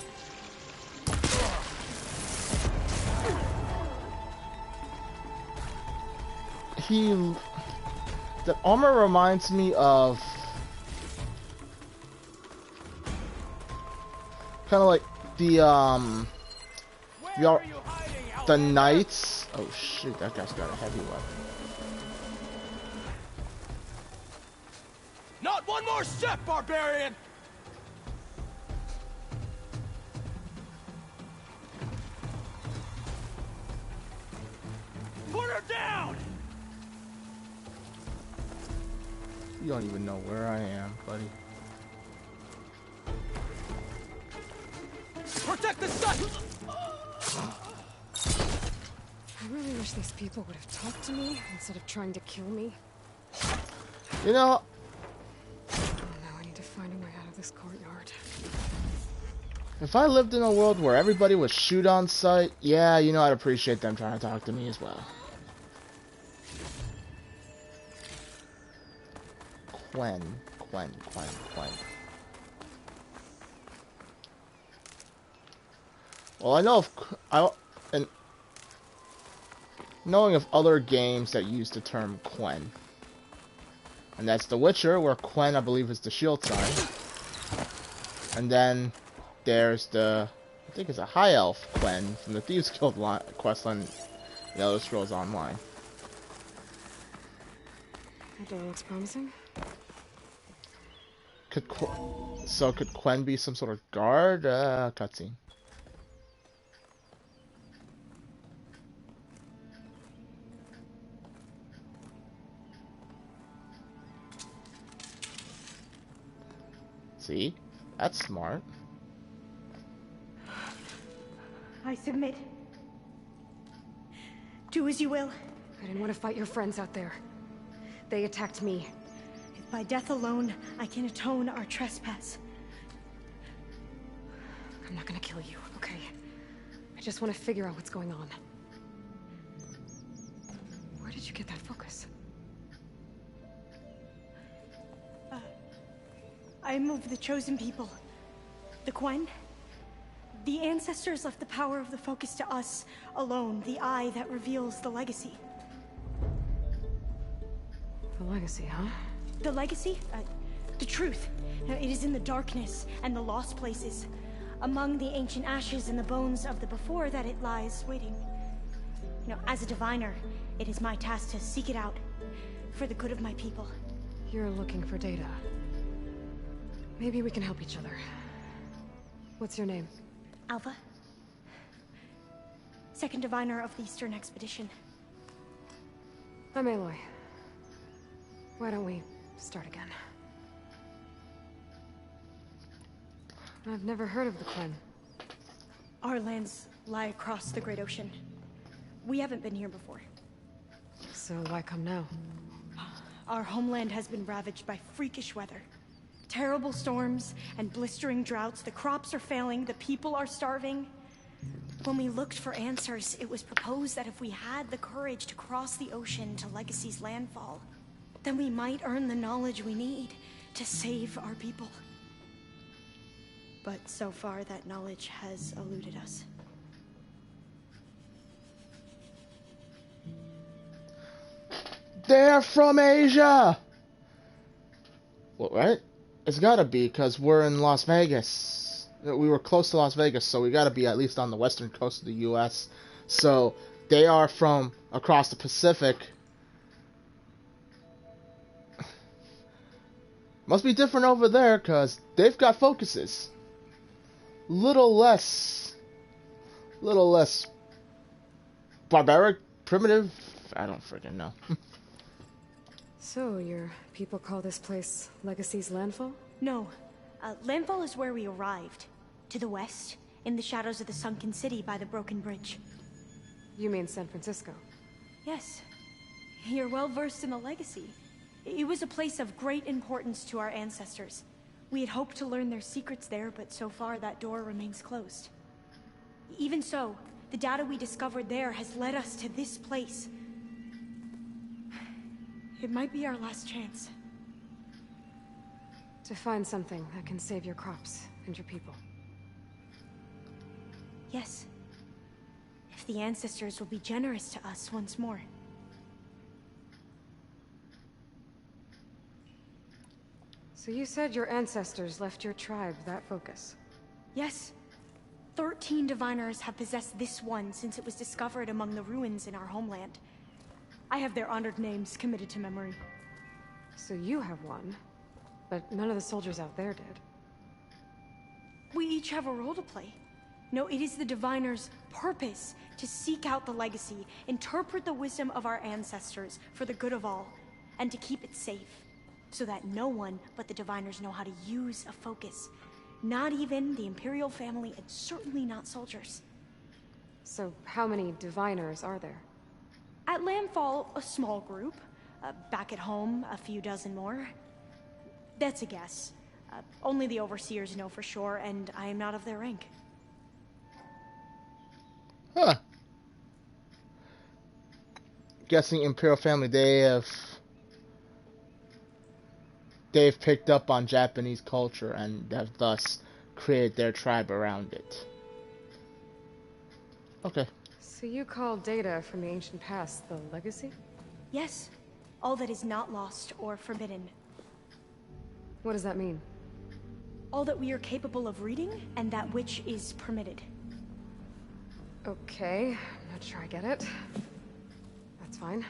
The armor reminds me of... kind of like the, the knights... Oh shoot, that guy's got a heavy weapon. Not one more step, barbarian! Put her down! You don't even know where I am, buddy. Protect the sun! I really wish these people would have talked to me instead of trying to kill me. You know... Now I need to find a way out of this courtyard. If I lived in a world where everybody would shoot on sight, yeah, you know, I'd appreciate them trying to talk to me as well. Quen. Well, I know of... knowing of other games that use the term Quen. And that's The Witcher, where Quen, I believe, is the shield sign. And then there's the... I think it's a High Elf Quen from the Thieves Guild questline in Elder Scrolls Online. That door looks promising. Could Quen be some sort of guard? Cutscene. See? That's smart. I submit. Do as you will. I didn't want to fight your friends out there. They attacked me. If by death alone I can atone our trespass. I'm not gonna kill you, okay? I just want to figure out what's going on. Where did you get that focus? I'm of the chosen people. The Quen. The ancestors left the power of the focus to us alone, the eye that reveals the legacy. The legacy, huh? The legacy? The truth. It is in the darkness and the lost places. Among the ancient ashes and the bones of the before that it lies waiting. You know, as a diviner, it is my task to seek it out. For the good of my people. You're looking for data. Maybe we can help each other. What's your name? Alva. Second diviner of the Eastern Expedition. I'm Aloy. Why don't we start again? I've never heard of the Quen. Our lands lie across the Great Ocean. We haven't been here before. So why come now? Our homeland has been ravaged by freakish weather. Terrible storms and blistering droughts. The crops are failing, the people are starving. When we looked for answers, it was proposed that if we had the courage to cross the ocean to Legacy's landfall, then we might earn the knowledge we need to save our people. But so far, that knowledge has eluded us. They're from Asia! Well, right? It's gotta be, because we're in Las Vegas. We were close to Las Vegas, so we gotta be at least on the western coast of the U.S. So, they are from across the Pacific. Must be different over there, because they've got focuses. little less barbaric, primitive. I don't freaking know. So, your people call this place Legacy's Landfall? No. Landfall is where we arrived. To the west, in the shadows of the sunken city by the broken bridge. You mean San Francisco? Yes. You're well versed in the Legacy. It was a place of great importance to our ancestors. We had hoped to learn their secrets there, but so far that door remains closed. Even so, the data we discovered there has led us to this place. It might be our last chance. To find something that can save your crops and your people. Yes. If the ancestors will be generous to us once more. So you said your ancestors left your tribe that focus? Yes. 13 diviners have possessed this one since it was discovered among the ruins in our homeland. I have their honored names committed to memory. So you have one, but none of the soldiers out there did. We each have a role to play. No, it is the diviner's purpose to seek out the Legacy, interpret the wisdom of our ancestors for the good of all, and to keep it safe, so that no one but the diviners know how to use a focus. Not even the Imperial family, and certainly not soldiers. So how many diviners are there? At Landfall, a small group. Back at home, a few dozen more. That's a guess. Only the overseers know for sure, and I am not of their rank. Huh. Guessing Imperial family, they've picked up on Japanese culture and have thus created their tribe around it. Okay. So you call data from the ancient past the Legacy? Yes. All that is not lost or forbidden. What does that mean? All that we are capable of reading, and that which is permitted. Okay, I'm not sure I get it. That's fine.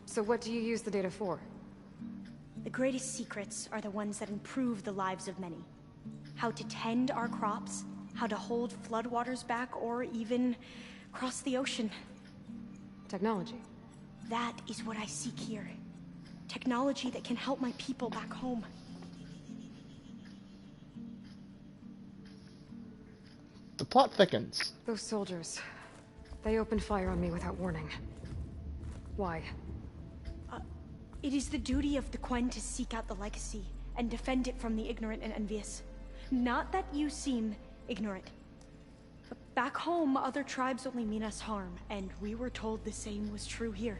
So what do you use the data for? The greatest secrets are the ones that improve the lives of many. How to tend our crops, how to hold floodwaters back, or even cross the ocean. Technology. That is what I seek here. Technology that can help my people back home. The plot thickens. Those soldiers. They opened fire on me without warning. Why? It is the duty of the Quen to seek out the Legacy and defend it from the ignorant and envious. Not that you seem ignorant. But back home, other tribes only mean us harm, and we were told the same was true here.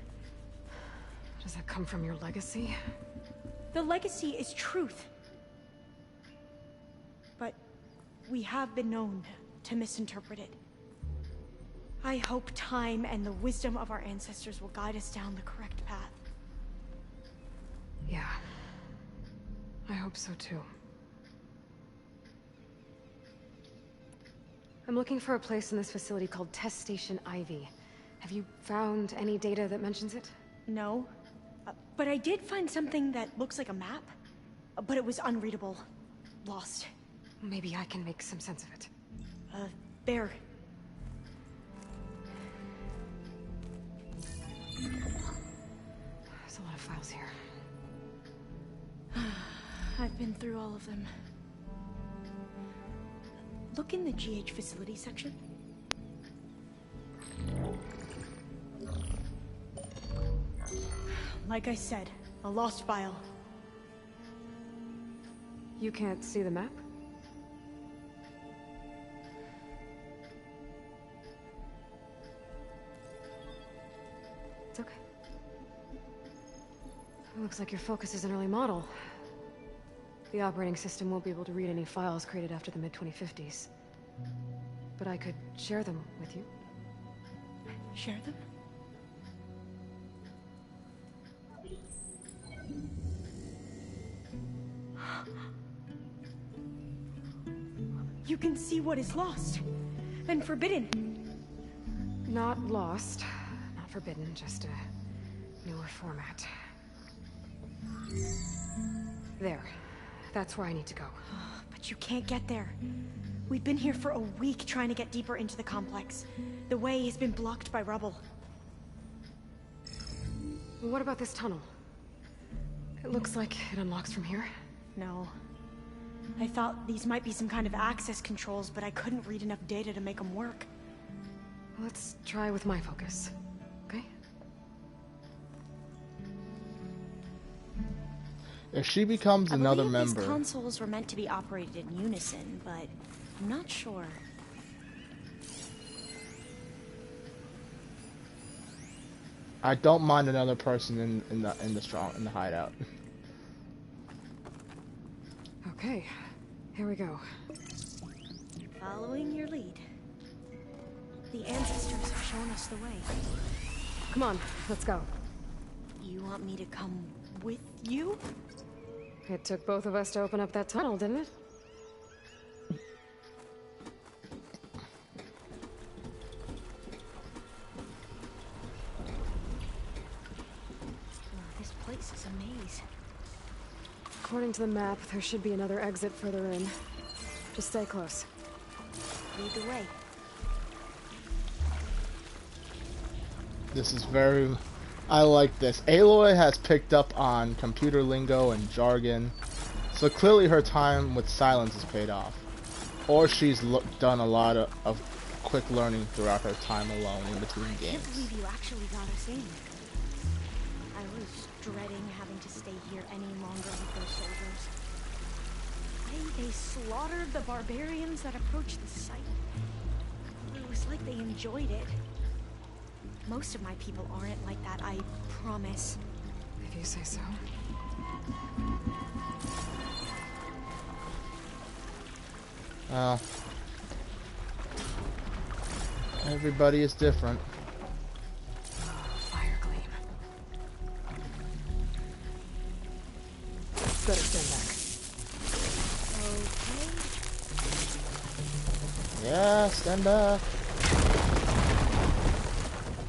Does that come from your legacy? The Legacy is truth. But we have been known to misinterpret it. I hope time and the wisdom of our ancestors will guide us down the correct path. Yeah. I hope so too. I'm looking for a place in this facility called Test Station Ivy. Have you found any data that mentions it? No. But I did find something that looks like a map. But it was unreadable. Lost. Maybe I can make some sense of it. There. There's a lot of files here. I've been through all of them. Look in the GH facility section. Like I said, a lost file. You can't see the map? It's okay. It looks like your focus is an early model. The operating system won't be able to read any files created after the mid-2050s. But I could share them with you. Share them? You can see what is lost and forbidden. Not lost, not forbidden, just a newer format. There. That's where I need to go. But you can't get there. We've been here for a week trying to get deeper into the complex. The way has been blocked by rubble. What about this tunnel? It looks like it unlocks from here. No. I thought these might be some kind of access controls, but I couldn't read enough data to make them work. Let's try with my focus, okay? If she becomes another member... These consoles were meant to be operated in unison, but I'm not sure. I don't mind another person in the hideout. Okay, here we go. Following your lead. The ancestors have shown us the way. Come on, let's go. You want me to come with you? It took both of us to open up that tunnel, didn't it? This place is a maze. According to the map, there should be another exit further in. Just stay close. Lead the way. This is very... I like this. Aloy has picked up on computer lingo and jargon, so clearly her time with Silence has paid off. Or she's done a lot of quick learning throughout her time alone in between games. I can't believe you actually got us in. I was dreading having to stay here any longer with those soldiers. They slaughtered the barbarians that approached the site. It was like they enjoyed it. Most of my people aren't like that, I promise. If you say so. Everybody is different. Fire gleam. Better stand back. Okay. Yeah, stand back.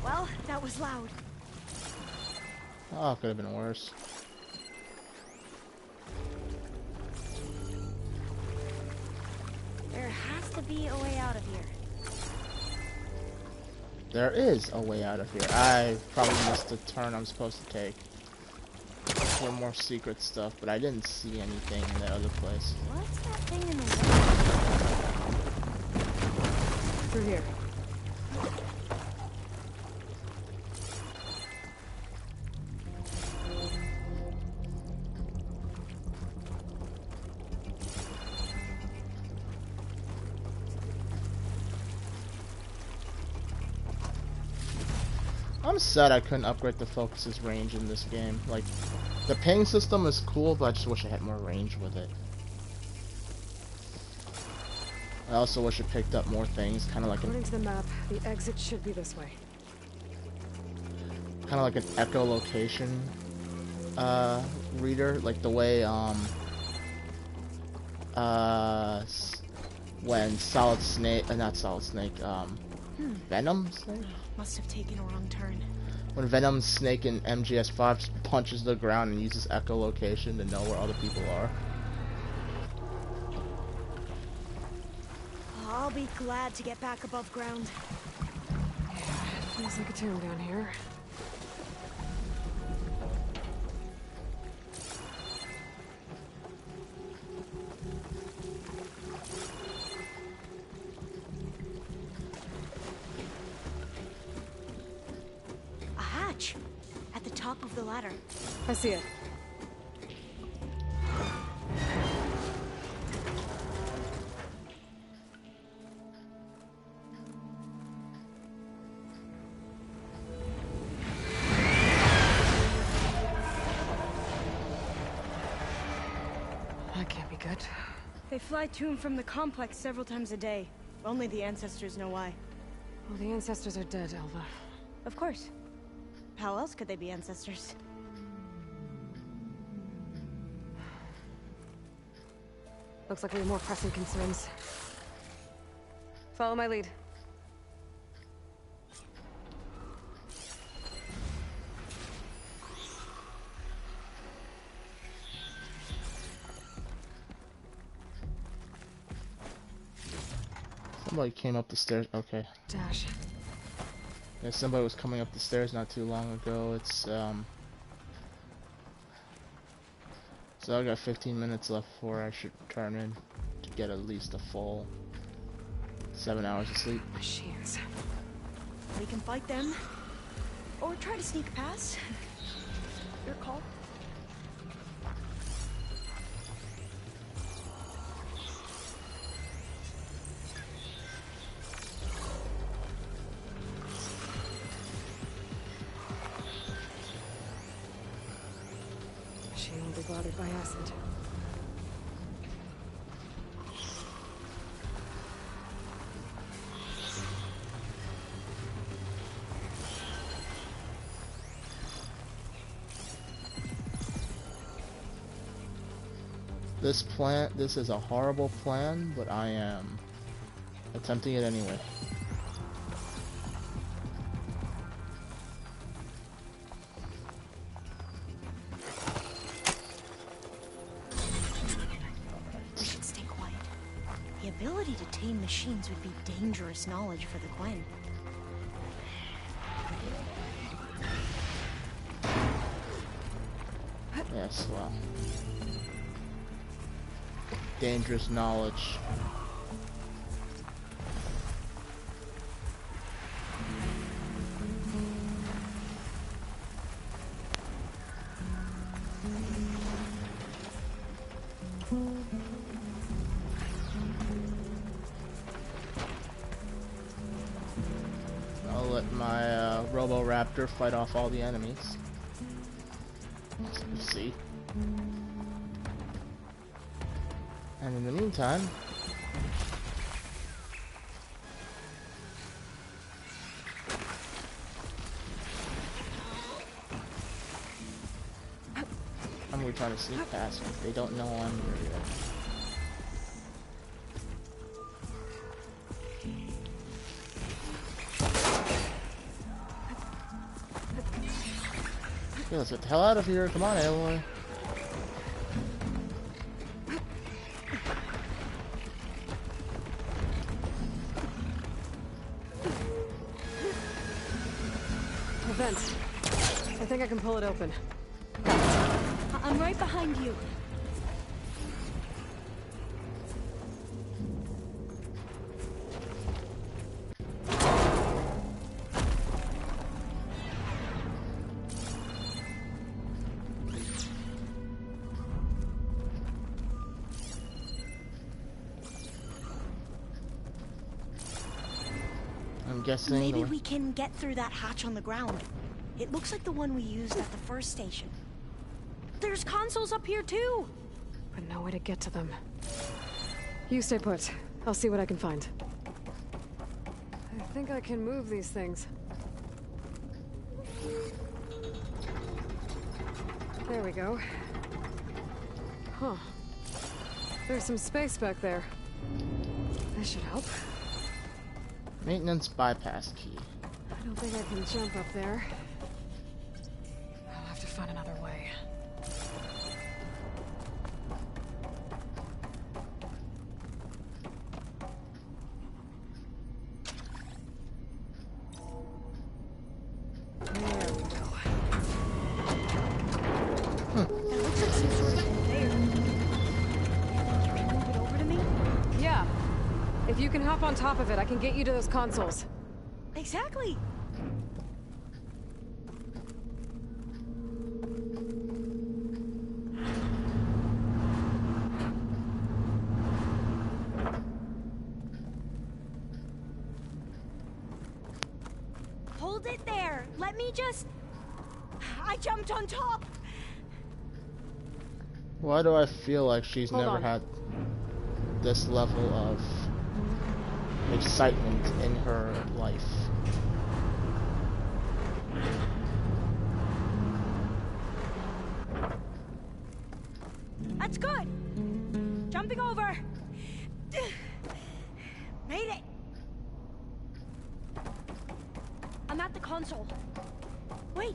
Well, that was loud. Oh, could have been worse. There has to be a way out of here. There is a way out of here. I probably missed the turn I'm supposed to take for more secret stuff, but I didn't see anything in that other place. What's that thing in the way? Through here. I'm sad I couldn't upgrade the focus's range in this game. Like, the ping system is cool, but I just wish I had more range with it. I also wish it picked up more things, kind of like According to the map, the exit should be this way. Kind of like an echolocation reader, like the way when Solid Snake, not Solid Snake, Venom Snake? Must have taken a wrong turn. When Venom Snake in MGS5 just punches the ground and uses echolocation to know where other people are. I'll be glad to get back above ground. Yeah, it feels like a tomb down here. A hatch at the top of the ladder. I see it. That can't be good. They fly to and from the complex several times a day. Only the ancestors know why. Well, the ancestors are dead, Elva. Of course. How else could they be ancestors? Looks like we have more pressing concerns. Follow my lead. Somebody came up the stairs. Okay. Dash. Yeah, somebody was coming up the stairs not too long ago. It's so I got 15 minutes left before I should turn in to get at least a full 7 hours of sleep. Machines. We can fight them, or try to sneak past. Your call. Machine will be bothered by acid. This is a horrible plan, but I am attempting it anyway. We should stay quiet. The ability to tame machines would be dangerous knowledge for the Gwen. Yes, well. Dangerous knowledge. I'll let my Robo-Raptor fight off all the enemies. Let's see. And in the meantime, I'm really trying to sneak past them. They don't know I'm here yet. Okay, let's get the hell out of here. Come on, Aloy. Vent. I think I can pull it open. I'm right behind you. I'm guessing Maybe we can get through that hatch on the ground. It looks like the one we used at the first station. There's consoles up here too! But no way to get to them. You stay put. I'll see what I can find. I think I can move these things. There we go. Huh. There's some space back there. This should help. Maintenance bypass key. I don't think I can jump up there. I'll have to find another way. There we go. That looks like some sort of conveyor. You can move it over to me? Yeah. If you can hop on top of it, I can get you to those consoles. Exactly! Hold it there! Let me just... I jumped on top! Why do I feel like she's Hold never on. had this level of excitement in her life? That's good! Jumping over! Made it! I'm at the console. Wait!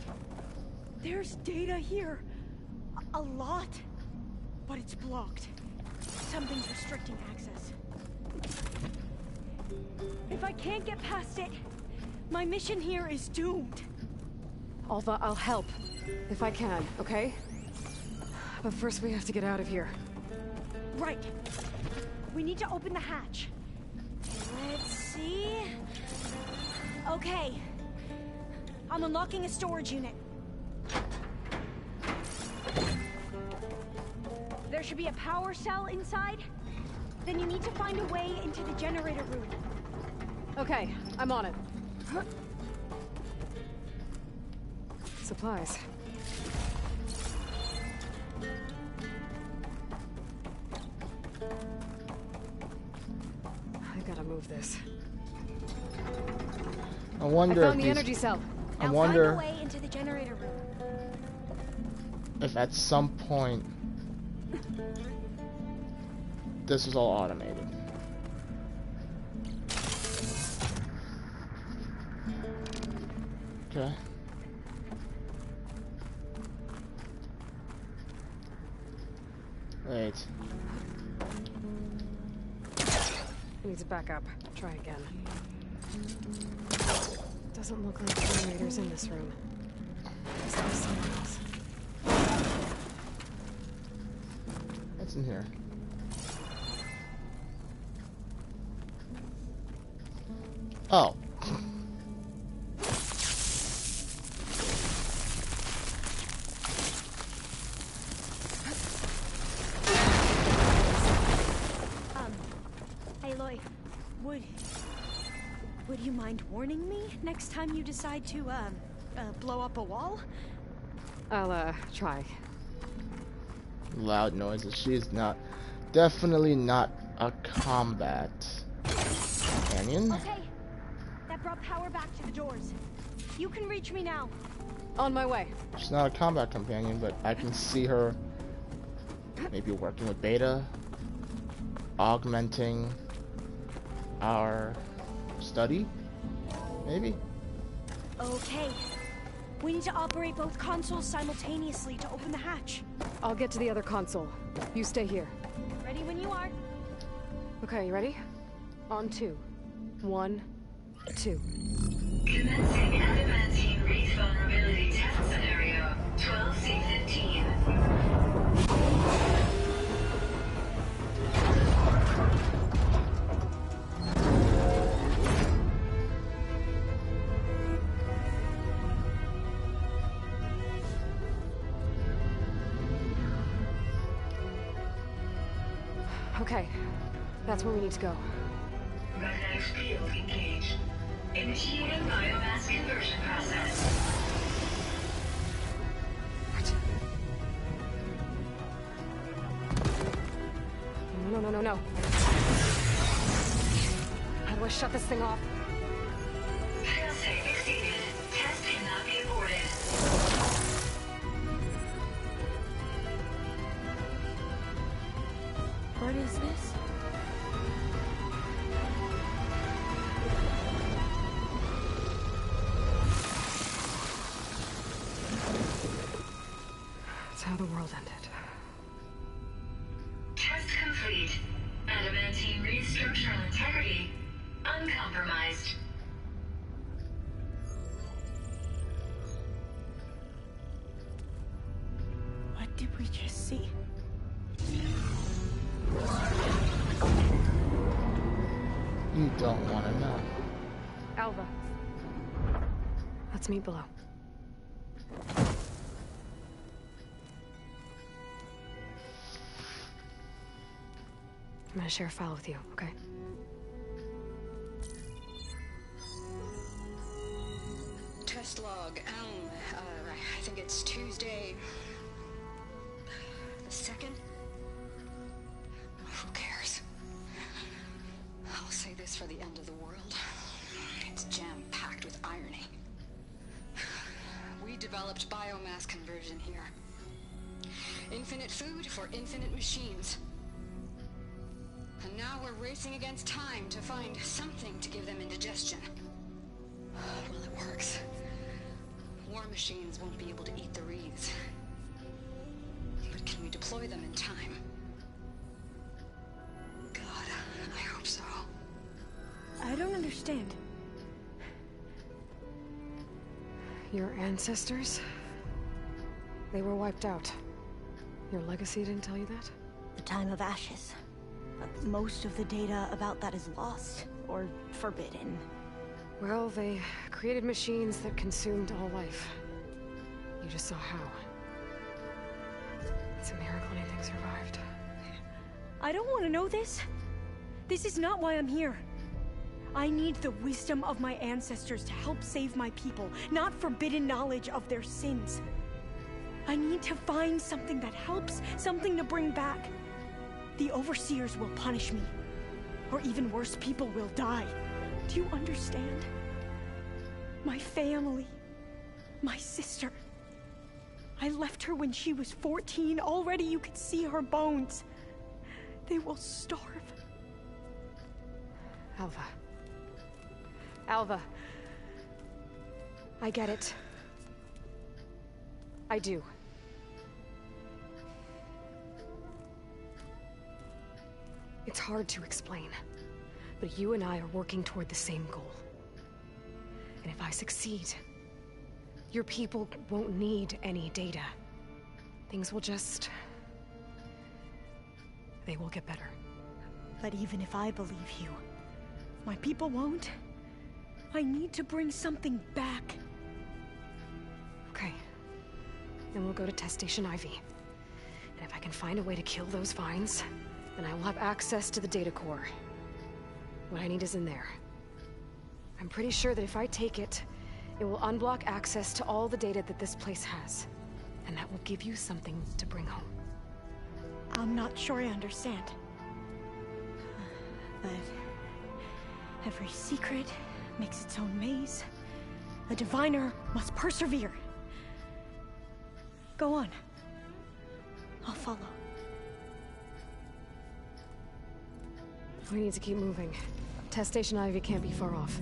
There's data here. A lot. But it's blocked. Something's restricting access. If I can't get past it, my mission here is doomed. Alva, I'll help. If I can, okay? But first we have to get out of here. Right. We need to open the hatch. Let's see... Okay. I'm unlocking a storage unit. There should be a power cell inside. Then you need to find a way into the generator room. Okay, I'm on it. Supplies. I gotta move this. I wonder I found if the energy cell. I wonder Find a way into the generator room. if at some point this was all automated. Okay. Wait. Needs a backup. Try again. Doesn't look like generators in this room. Is there someone else? What's in here? Oh. Aloy, would you mind warning me next time you decide to, blow up a wall? I'll, try. Loud noises. She is not, definitely not a combat companion. Okay, that brought power back to the doors. You can reach me now. On my way. She's not a combat companion, but I can see her maybe working with Beta, augmenting our study, maybe? Okay. We need to operate both consoles simultaneously to open the hatch. I'll get to the other console. You stay here. Ready when you are. Okay, you ready? On 2. 1, 2. Commencing adamantine wreath vulnerability test scenario 12C15. Okay, that's where we need to go. Magnetic field engaged. Initiating biomass conversion process. No. How do I shut this thing off? Failsafe exceeded. Test cannot be aborted. What is this? That's how the world ended. Test complete. Adamantine wreath structural integrity uncompromised. What did we just see? You don't want to know. Alva. Let's meet below. I'm gonna share a file with you, okay? Test log, I think it's Tuesday the 2nd? Who cares? I'll say this for the end of the world. It's jam-packed with irony. We developed biomass conversion here. Infinite food for infinite machines. And now we're racing against time to find something to give them indigestion. Well, it works. War machines won't be able to eat the wreaths. But can we deploy them in time? God, I hope so. I don't understand. Your ancestors? They were wiped out. Your legacy didn't tell you that? The time of Ashes. Most of the data about that is lost, or forbidden. Well, they created machines that consumed all life. You just saw how. It's a miracle anything survived. I don't want to know this. This is not why I'm here. I need the wisdom of my ancestors to help save my people, not forbidden knowledge of their sins. I need to find something that helps, something to bring back. The Overseers will punish me. Or even worse, people will die. Do you understand? My family. My sister. I left her when she was 14. Already you could see her bones. They will starve. Alva. Alva. I get it. I do. It's hard to explain, but you and I are working toward the same goal. And if I succeed, your people won't need any data. Things will just... they will get better. But even if I believe you, my people won't. I need to bring something back. Okay. Then we'll go to Test Station Ivy. And if I can find a way to kill those vines, then I will have access to the data core. What I need is in there. I'm pretty sure that if I take it, it will unblock access to all the data that this place has. And that will give you something to bring home. I'm not sure I understand. But every secret makes its own maze. A diviner must persevere. Go on. I'll follow. We need to keep moving. Test Station Ivy can't be far off.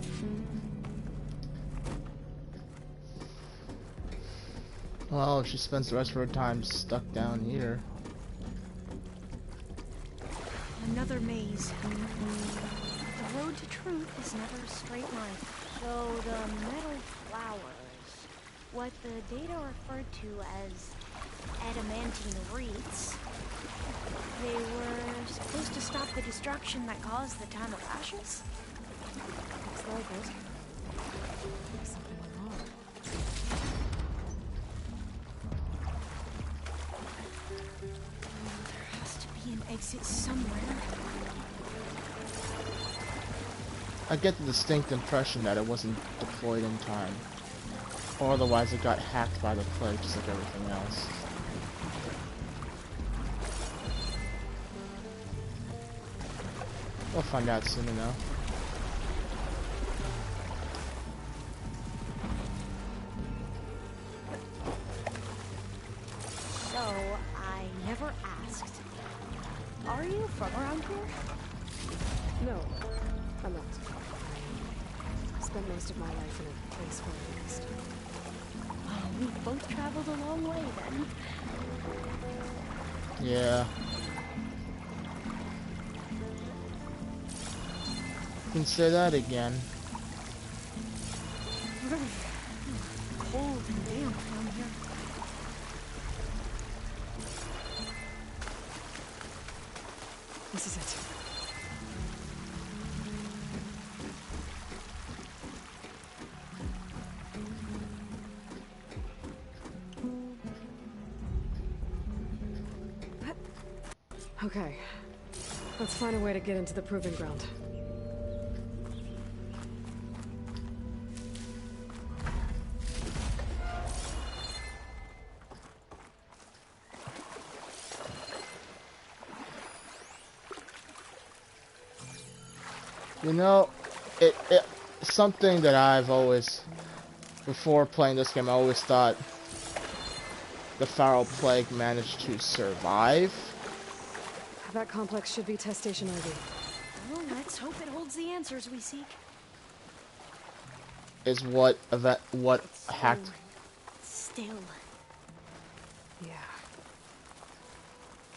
Well, if she spends the rest of her time stuck down here. Another maze. The road to truth is never a straight line. So the metal flowers, what the data referred to as adamantine wreaths, they were supposed to stop the destruction that caused the Time of Ashes? Looks like it. Something went wrong. There has to be an exit somewhere. I get the distinct impression that it wasn't deployed in time. Or otherwise it got hacked by the plague just like everything else. We'll find out soon enough. So, I never asked. Are you from around here? No, I'm not. I spent most of my life in a place where I used. Oh, we both traveled a long way then. Yeah. You can say that again. Cold and damp down here. This is it. Okay. Let's find a way to get into the proving ground. You know, something that I've always, before playing this game, I always thought the Feral Plague managed to survive. That complex should be Test Station Ivy. Well, let's hope it holds the answers we seek. Is what hacked. Still. Yeah.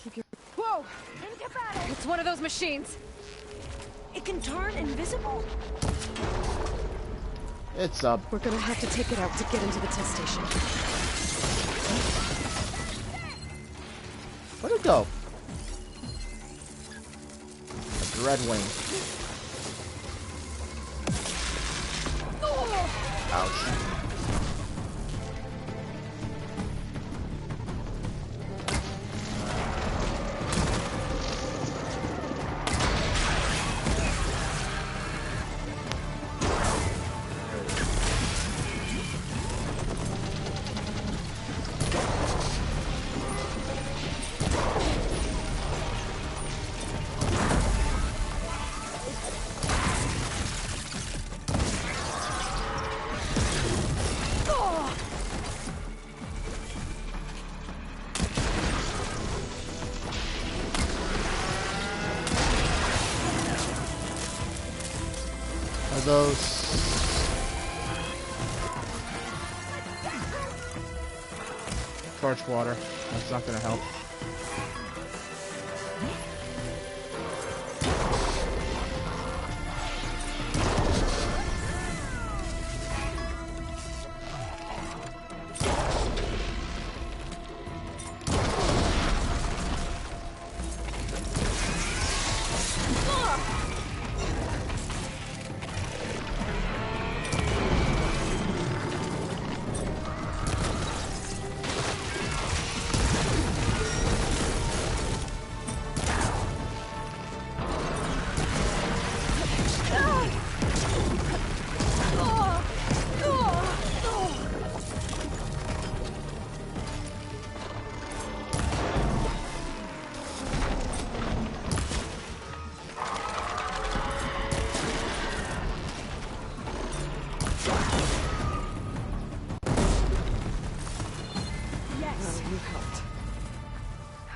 Keep your... Whoa! Think about it! It's one of those machines! It can turn invisible? It's up. We're gonna have to take it out to get into the test station. Where'd it go? A Red Wing. Ouch. Those torch water. That's not gonna help.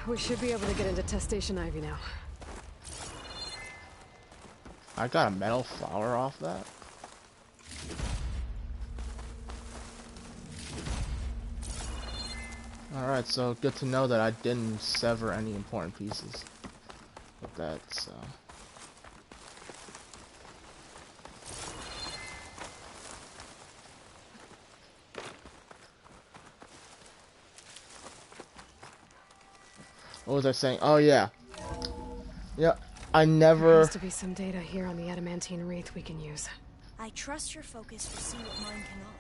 We should be able to get into Test Station Ivy now. I got a metal flower off that. Alright, so good to know that I didn't sever any important pieces with that, so. What was I saying? Oh yeah. Yeah, I never... There has to be some data here on the adamantine wreath we can use. I trust your focus will see what mine cannot.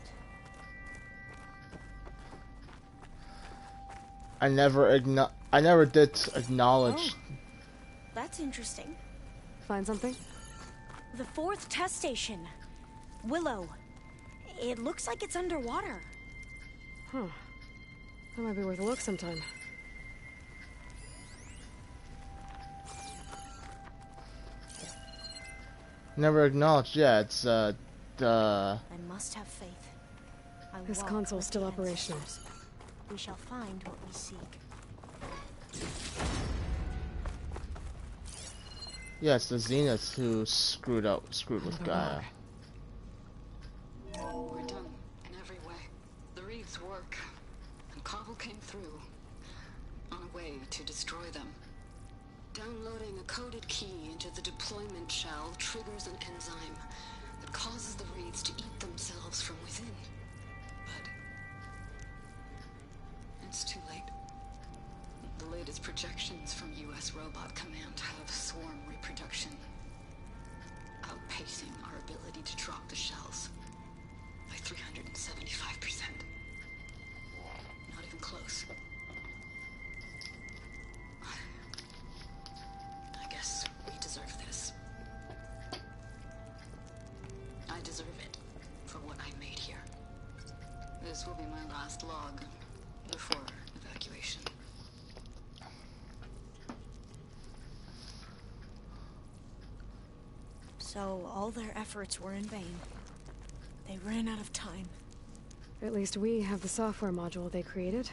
I never did acknowledge. Oh, that's interesting. Find something? The 4th test station. Willow. It looks like it's underwater. Huh. That might be worth a look sometime. Never acknowledged. Yeah, it's I must have faith. This console's still operational. We shall find what we seek. Yeah, it's the Zeniths who screwed with Gaia. We're done in every way. The wreaths work, and Cobble came through on a way to destroy them. Downloading a coded key into the deployment shell triggers an enzyme that causes the wreaths to eat themselves from within. But it's too late. The latest projections from U.S. Robot Command have swarm reproduction, outpacing our ability to drop the shells by 375%. Not even close. I guess we deserve this. I deserve it for what I made here. This will be my last log before evacuation. So all their efforts were in vain. They ran out of time. At least we have the software module they created.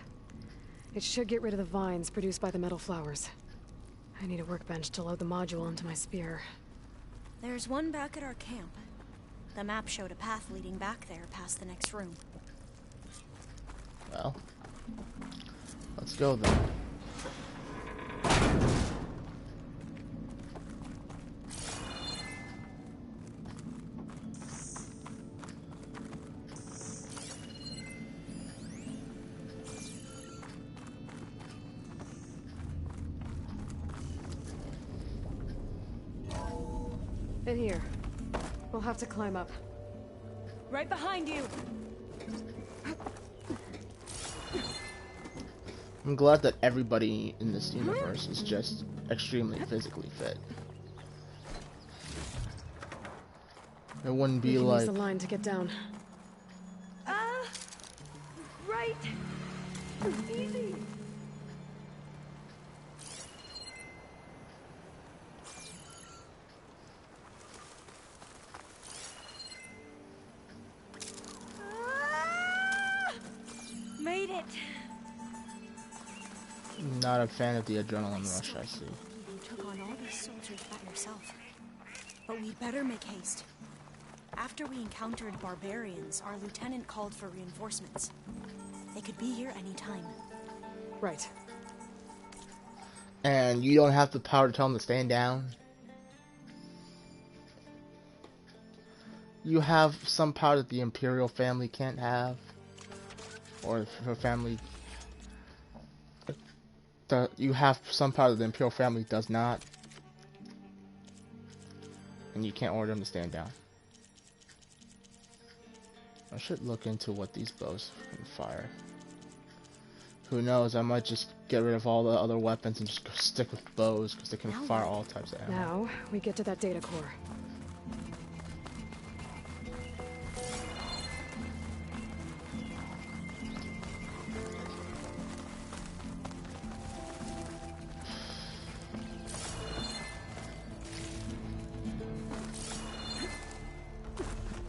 It should get rid of the vines produced by the metal flowers. I need a workbench to load the module into my spear. There's one back at our camp. The map showed a path leading back there past the next room. Well, let's go then. In here. We'll have to climb up. Right behind you. I'm glad that everybody in this universe is just extremely physically fit. It wouldn't be like... use the line to get down. Right. Easy. Made it. Not a fan of the adrenaline rush, I see. You took on all these soldiers by yourself. But we'd better make haste. After we encountered barbarians, our lieutenant called for reinforcements. They could be here any time. Right. And you don't have the power to tell them to stand down? You have some power that the Imperial family can't have? Or her family... You have some power that the Imperial family does not? And you can't order them to stand down. I should look into what these bows can fire. Who knows, I might just get rid of all the other weapons and just go stick with bows, because they can fire all types of ammo. Now, we get to that data core.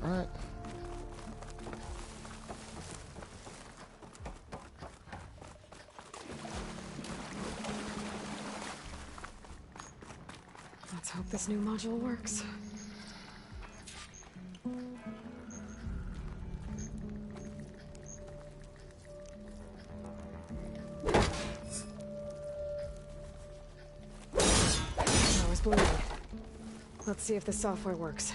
Alright. Let's hope this new module works. I was bleeding. Let's see if the software works.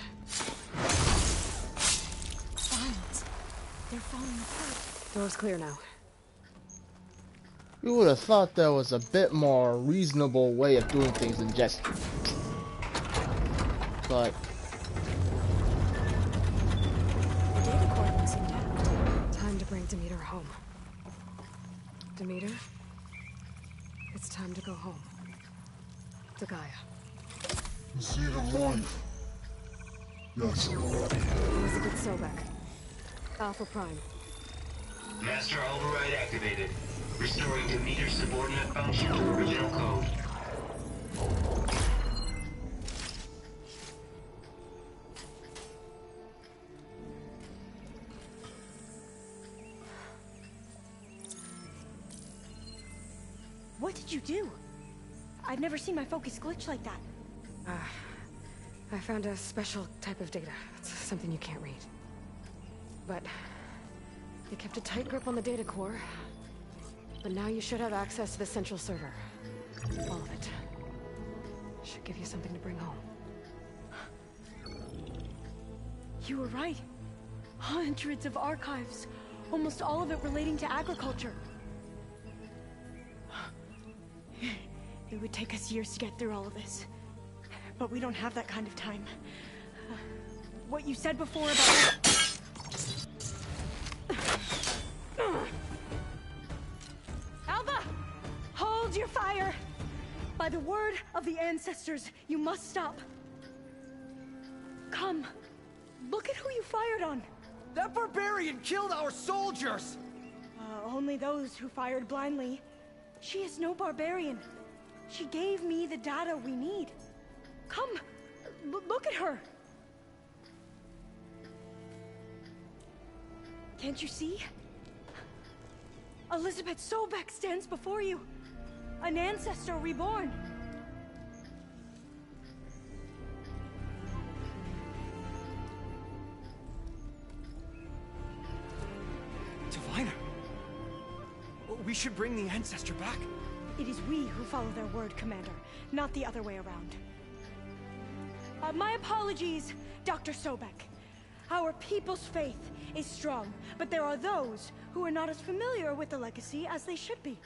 Silence. They're falling apart. Door's clear now. You would have thought there was a bit more reasonable way of doing things than just... But... The data core looks intact. Time to bring Demeter home. Demeter? It's time to go home. To Gaia. Seed of life. Yes. Elizabeth Sobek. Alpha Prime. Master override activated. Restoring Demeter's subordinate function to original code. What did you do? I've never seen my focus glitch like that. I found a special type of data. It's something you can't read. But you kept a tight grip on the data core. But now you should have access to the central server. All of it. Should give you something to bring home. You were right. Hundreds of archives. Almost all of it relating to agriculture. It would take us years to get through all of this. But we don't have that kind of time. What you said before about... Alva! Hold your fire! By the word of the ancestors, you must stop. Come. Look at who you fired on. That barbarian killed our soldiers! Only those who fired blindly. She is no barbarian. She gave me the data we need. Come, look at her. Can't you see? Elizabeth Sobek stands before you. An ancestor reborn. Diviner! We should bring the ancestor back. It is we who follow their word, Commander, not the other way around. My apologies, Dr. Sobek. Our people's faith is strong, but there are those who are not as familiar with the legacy as they should be.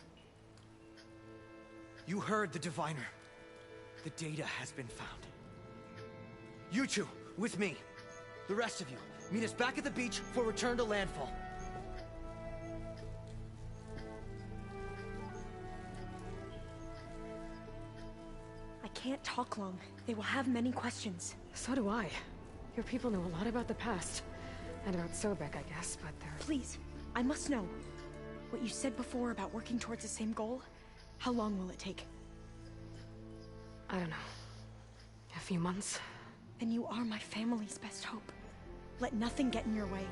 You heard the Diviner. The data has been found. You two, with me. The rest of you, meet us back at the beach for return to landfall. I can't talk long. They will have many questions. So do I. Your people know a lot about the past. And about Sobek, I guess, but they're... Please, I must know. What you said before about working towards the same goal, how long will it take? I don't know. A few months? Then you are my family's best hope. Let nothing get in your way.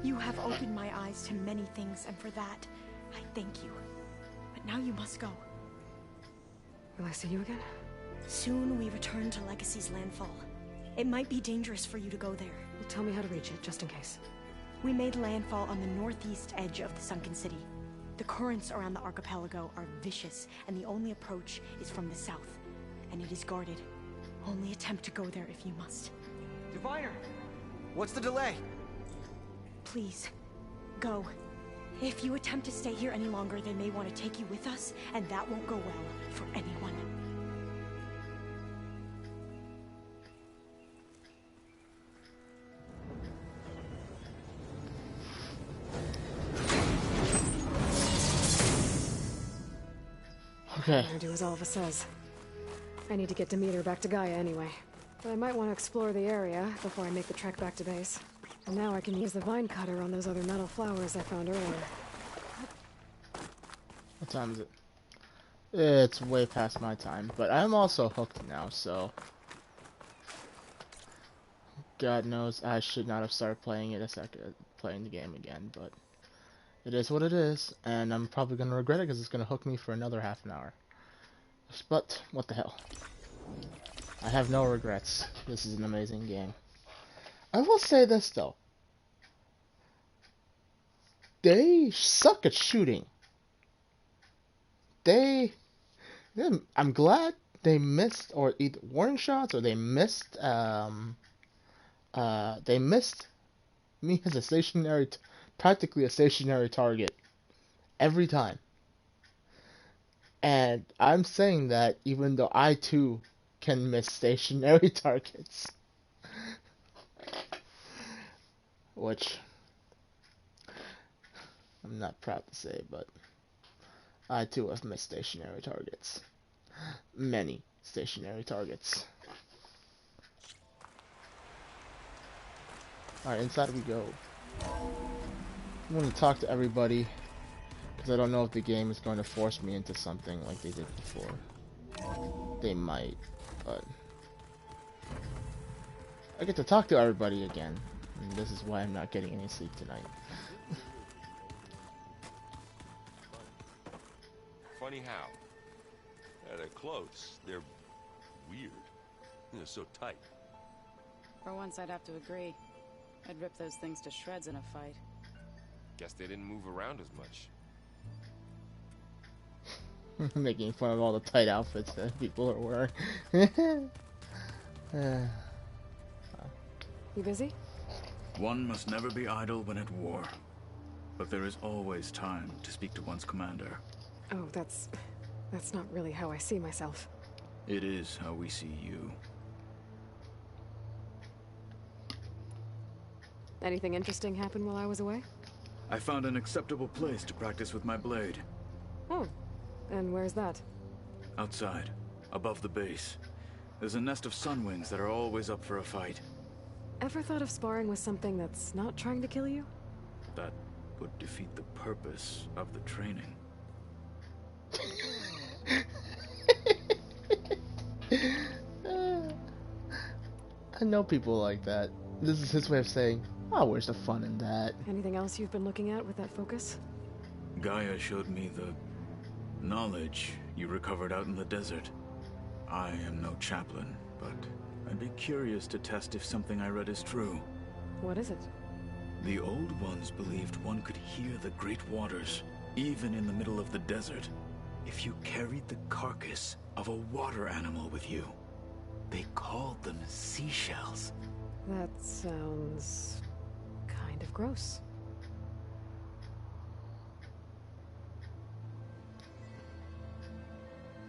You have opened my eyes to many things, and for that, I thank you. But now you must go. Will I see you again? Soon we return to Legacy's landfall. It might be dangerous for you to go there. Well, tell me how to reach it, just in case. We made landfall on the northeast edge of the sunken city. The currents around the archipelago are vicious, and the only approach is from the south. And it is guarded. Only attempt to go there if you must. Diviner! What's the delay? Please, go. If you attempt to stay here any longer, they may want to take you with us, and that won't go well for anyone. Okay. I'm gonna do as Alva says. I need to get Demeter back to Gaia anyway. But I might want to explore the area before I make the trek back to base. And now I can use the vine cutter on those other metal flowers I found earlier. What time is it? It's way past my time, but I'm also hooked now, so... God knows I should not have started playing playing the game again, but... It is what it is, and I'm probably going to regret it because it's going to hook me for another half an hour. But, what the hell. I have no regrets. This is an amazing game. I will say this, though. They suck at shooting. I'm glad they missed, or either warning shots, or they missed me as a practically a stationary target every time. And I'm saying that even though I too can miss stationary targets. Which I'm not proud to say, but I too have missed stationary targets. Many stationary targets. Alright, inside we go. I'm going to talk to everybody, because I don't know if the game is going to force me into something like they did before. They might, but... I get to talk to everybody again, and this is why I'm not getting any sleep tonight. Funny how? They're close. They're weird. They're so tight. For once, I'd have to agree. I'd rip those things to shreds in a fight. Guess they didn't move around as much. Making fun of all the tight outfits that people are wearing. You busy? One must never be idle when at war. But there is always time to speak to one's commander. Oh, that's not really how I see myself. It is how we see you. Anything interesting happen while I was away? I found an acceptable place to practice with my blade. Oh, and where's that? Outside, above the base. There's a nest of sunwings that are always up for a fight. Ever thought of sparring with something that's not trying to kill you? That would defeat the purpose of the training. I know people like that. This is his way of saying, oh, where's the fun in that? Anything else you've been looking at with that focus? Gaia showed me the knowledge you recovered out in the desert. I am no chaplain, but I'd be curious to test if something I read is true. What is it? The Old Ones believed one could hear the great waters, even in the middle of the desert, if you carried the carcass of a water animal with you. They called them seashells. That sounds... kind of gross.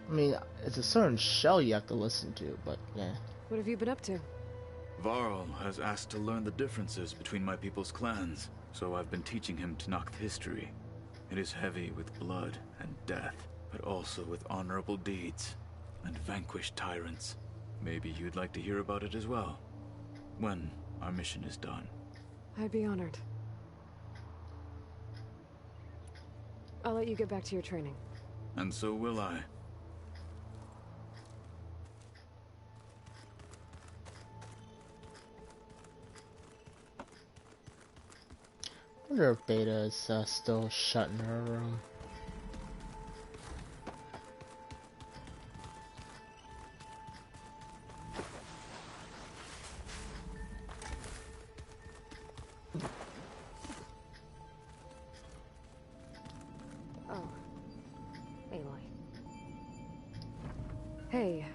I mean, it's a certain shell you have to listen to, but yeah. What have you been up to? Varl has asked to learn the differences between my people's clans, so I've been teaching him Tenakth history. It is heavy with blood and death, but also with honorable deeds and vanquished tyrants. Maybe you'd like to hear about it as well, when our mission is done. I'd be honored. I'll let you get back to your training. And so will I. I wonder if Beta is still shut in her room. Oh. Aloy. Hey,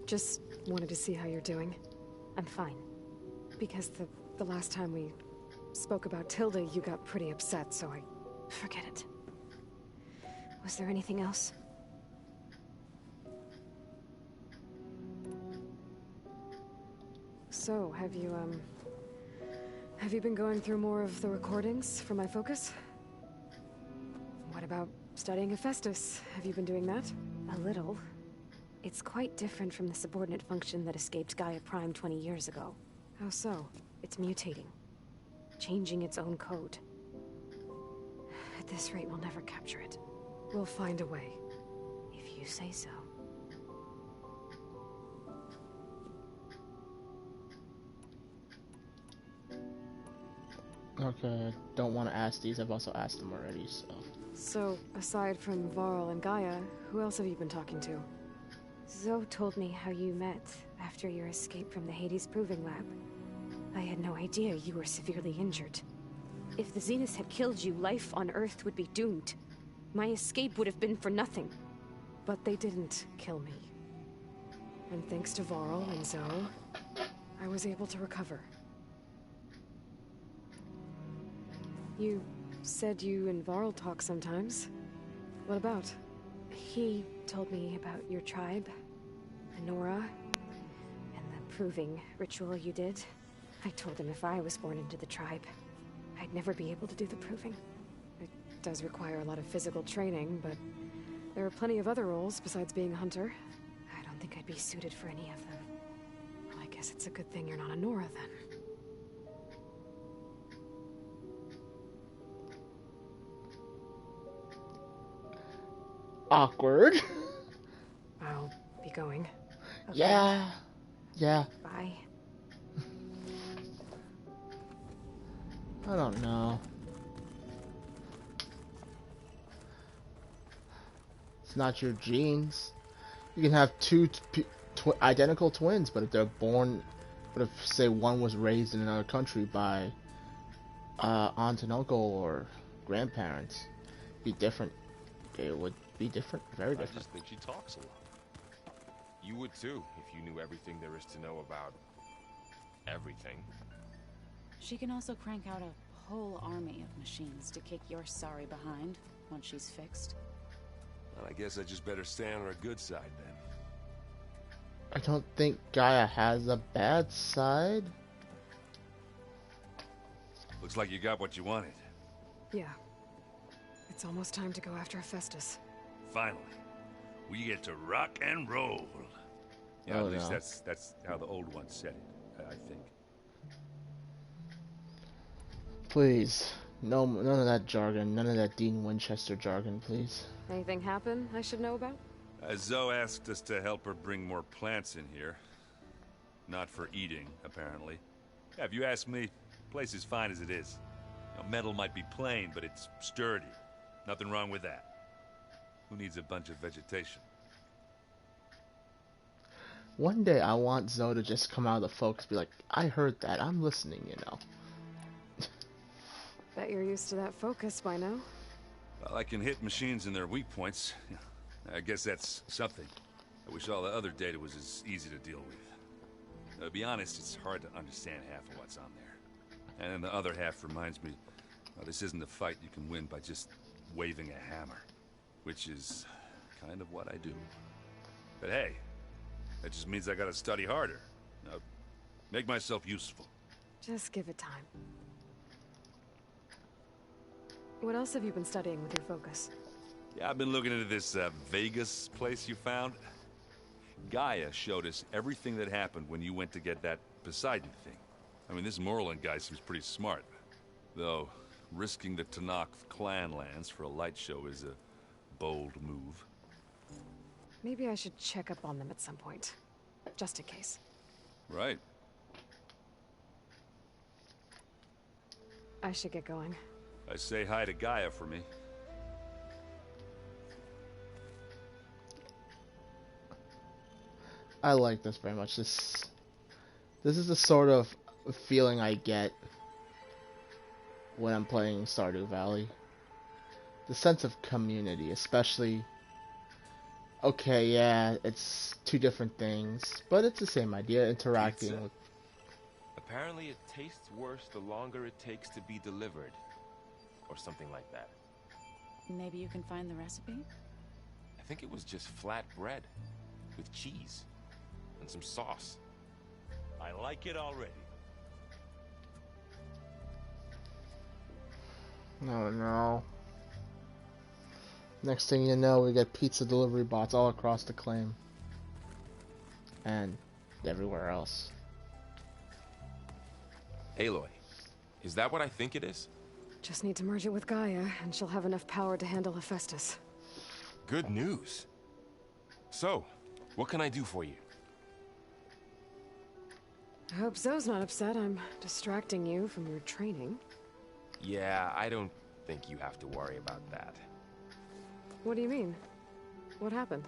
just wanted to see how you're doing. I'm fine. Because the last time we spoke about Tilda, you got pretty upset, so I... Forget it. Was there anything else? So, have you been going through more of the recordings for my focus? What about studying Hephaestus? Have you been doing that? A little. It's quite different from the subordinate function that escaped Gaia Prime 20 years ago. How so? It's mutating. Changing its own code. At this rate, we'll never capture it. We'll find a way. If you say so. Okay, I don't want to ask these. I've also asked them already, so... So, aside from Varl and Gaia, who else have you been talking to? Zoe told me how you met after your escape from the Hades Proving Lab. I had no idea you were severely injured. If the Zeniths had killed you, life on Earth would be doomed. My escape would have been for nothing. But they didn't kill me. And thanks to Varl and Zoe, I was able to recover. You said you and Varl talk sometimes. What about? He told me about your tribe, Anora, and the proving ritual you did. I told him if I was born into the tribe, I'd never be able to do the proving. It does require a lot of physical training, but there are plenty of other roles besides being a hunter. I don't think I'd be suited for any of them. Well, I guess it's a good thing you're not a Nora, then. Awkward. I'll be going. Okay. Yeah. Yeah. Bye. I don't know. It's not your genes. You can have two identical twins, but if they're born, but if say one was raised in another country by aunt and uncle or grandparents, be different. It would be different, very different. I just think she talks a lot. You would too, if you knew everything there is to know about everything. She can also crank out a whole army of machines to kick your sorry behind once she's fixed. Well, I guess I just better stay on her good side then. I don't think Gaia has a bad side. Looks like you got what you wanted. Yeah. It's almost time to go after Hephaestus. Finally. We get to rock and roll. Yeah, Oh, at least no. that's how the old one said it, I think. Please. No, none of that jargon. None of that Dean Winchester jargon, please. Anything happen I should know about? Zoe asked us to help her bring more plants in here. Not for eating, apparently. Yeah, if you ask me, the place is fine as it is. You know, metal might be plain, but it's sturdy. Nothing wrong with that. Who needs a bunch of vegetation? One day I want Zoe to just come out of the focus, be like, I heard that, I'm listening, you know. Bet you're used to that focus by now. Well, I can hit machines in their weak points. I guess that's something. I wish all the other data was as easy to deal with. To be honest, it's hard to understand half of what's on there. And then the other half reminds me, well, this isn't a fight you can win by just waving a hammer. Which is kind of what I do. But hey, that just means I gotta study harder. Make myself useful. Just give it time. What else have you been studying with your focus? Yeah, I've been looking into this Vegas place you found. Gaia showed us everything that happened when you went to get that Poseidon thing. I mean, this Merlin guy seems pretty smart. Though, risking the Tanakh clan lands for a light show is a bold move. Maybe I should check up on them at some point. Just in case. Right. I should get going. I say hi to Gaia for me. I like this very much. This is the sort of feeling I get when I'm playing Stardew Valley. The sense of community, especially. Okay, yeah, it's two different things, but it's the same idea, interacting Pizza. with... Apparently it tastes worse the longer it takes to be delivered. Or something like that. Maybe you can find the recipe? I think it was just flat bread. With cheese. And some sauce. I like it already. Oh no. Next thing you know, we get pizza delivery bots all across the claim. And everywhere else. Aloy, is that what I think it is? Just need to merge it with Gaia, and she'll have enough power to handle Hephaestus. Good news. So, what can I do for you? I hope Zoe's not upset I'm distracting you from your training. Yeah, I don't think you have to worry about that. What do you mean? What happened?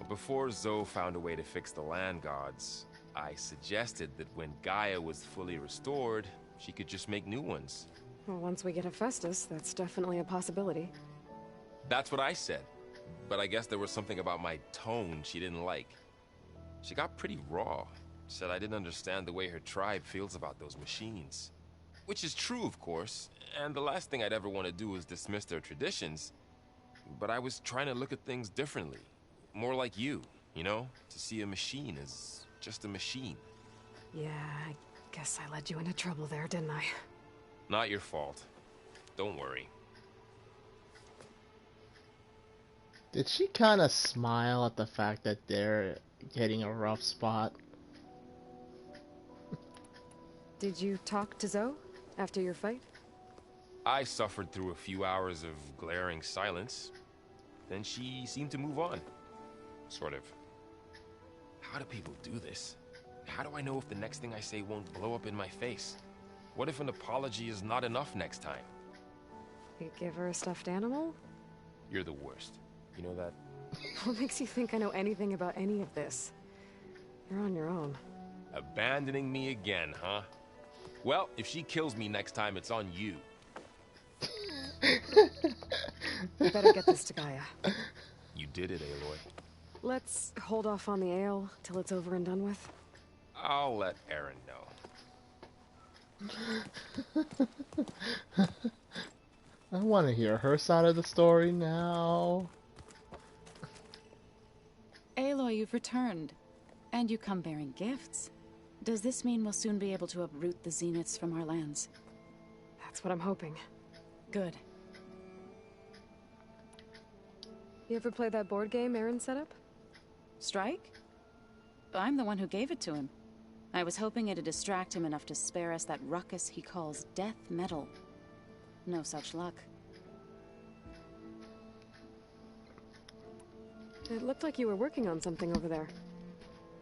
Before Zoe found a way to fix the land gods, I suggested that when Gaia was fully restored, she could just make new ones. Well, once we get Hephaestus, that's definitely a possibility. That's what I said. But I guess there was something about my tone she didn't like. She got pretty raw. Said I didn't understand the way her tribe feels about those machines. Which is true, of course, and the last thing I'd ever want to do is dismiss their traditions. But I was trying to look at things differently. More like you know? To see a machine as just a machine. Yeah, I guess I led you into trouble there, didn't I? Not your fault. Don't worry. Did she kind of smile at the fact that they're getting a rough spot? Did you talk to Zoe after your fight? I suffered through a few hours of glaring silence. Then she seemed to move on. Sort of. How do people do this? How do I know if the next thing I say won't blow up in my face? What if an apology is not enough next time? You give her a stuffed animal? You're the worst. You know that? What makes you think I know anything about any of this? You're on your own. Abandoning me again, huh? Well, if she kills me next time, it's on you. Better get this to Gaia. You did it, Aloy. Let's hold off on the ale till it's over and done with. I'll let Aaron know. I want to hear her side of the story now. Aloy, you've returned. And you come bearing gifts. Does this mean we'll soon be able to uproot the Zeniths from our lands? That's what I'm hoping. Good. You ever play that board game Aaron set up? Strike? I'm the one who gave it to him. I was hoping it'd distract him enough to spare us that ruckus he calls death metal. No such luck. It looked like you were working on something over there.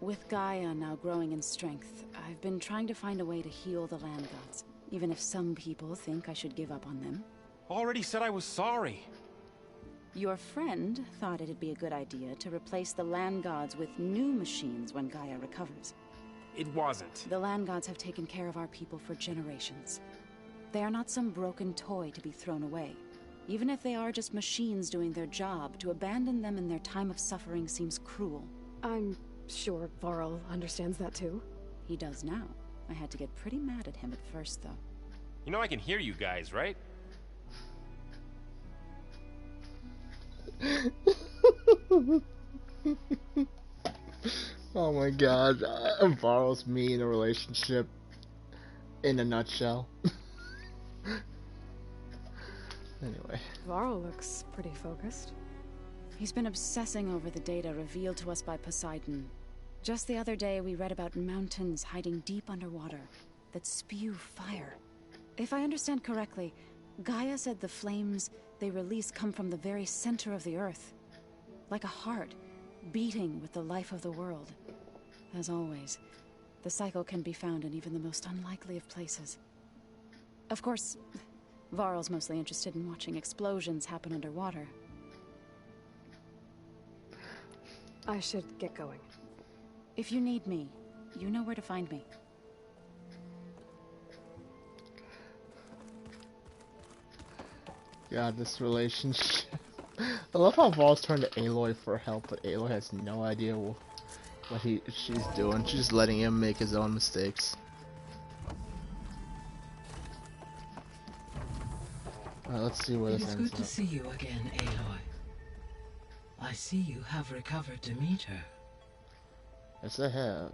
With Gaia now growing in strength, I've been trying to find a way to heal the land gods, even if some people think I should give up on them. Already said I was sorry. Your friend thought it'd be a good idea to replace the land gods with new machines when Gaia recovers. It wasn't. The land gods have taken care of our people for generations. They are not some broken toy to be thrown away. Even if they are just machines doing their job, to abandon them in their time of suffering seems cruel. I'm sure Varl understands that too. He does now. I had to get pretty mad at him at first, though. You know I can hear you guys, right? Oh my god, Varl's me in a relationship in a nutshell. Anyway. Varl looks pretty focused. He's been obsessing over the data revealed to us by Poseidon. Just the other day, we read about mountains hiding deep underwater that spew fire. If I understand correctly, Gaia said the flames they release come from the very center of the Earth. Like a heart, beating with the life of the world. As always, the cycle can be found in even the most unlikely of places. Of course, Varl's mostly interested in watching explosions happen underwater. I should get going. If you need me, you know where to find me. God, this relationship. I love how Varl's turned to Aloy for help, but Aloy has no idea what she's doing. She's just letting him make his own mistakes. Alright, let's see where this ends up. It is good to see you again, Aloy. I see you have recovered Demeter. Yes, I have.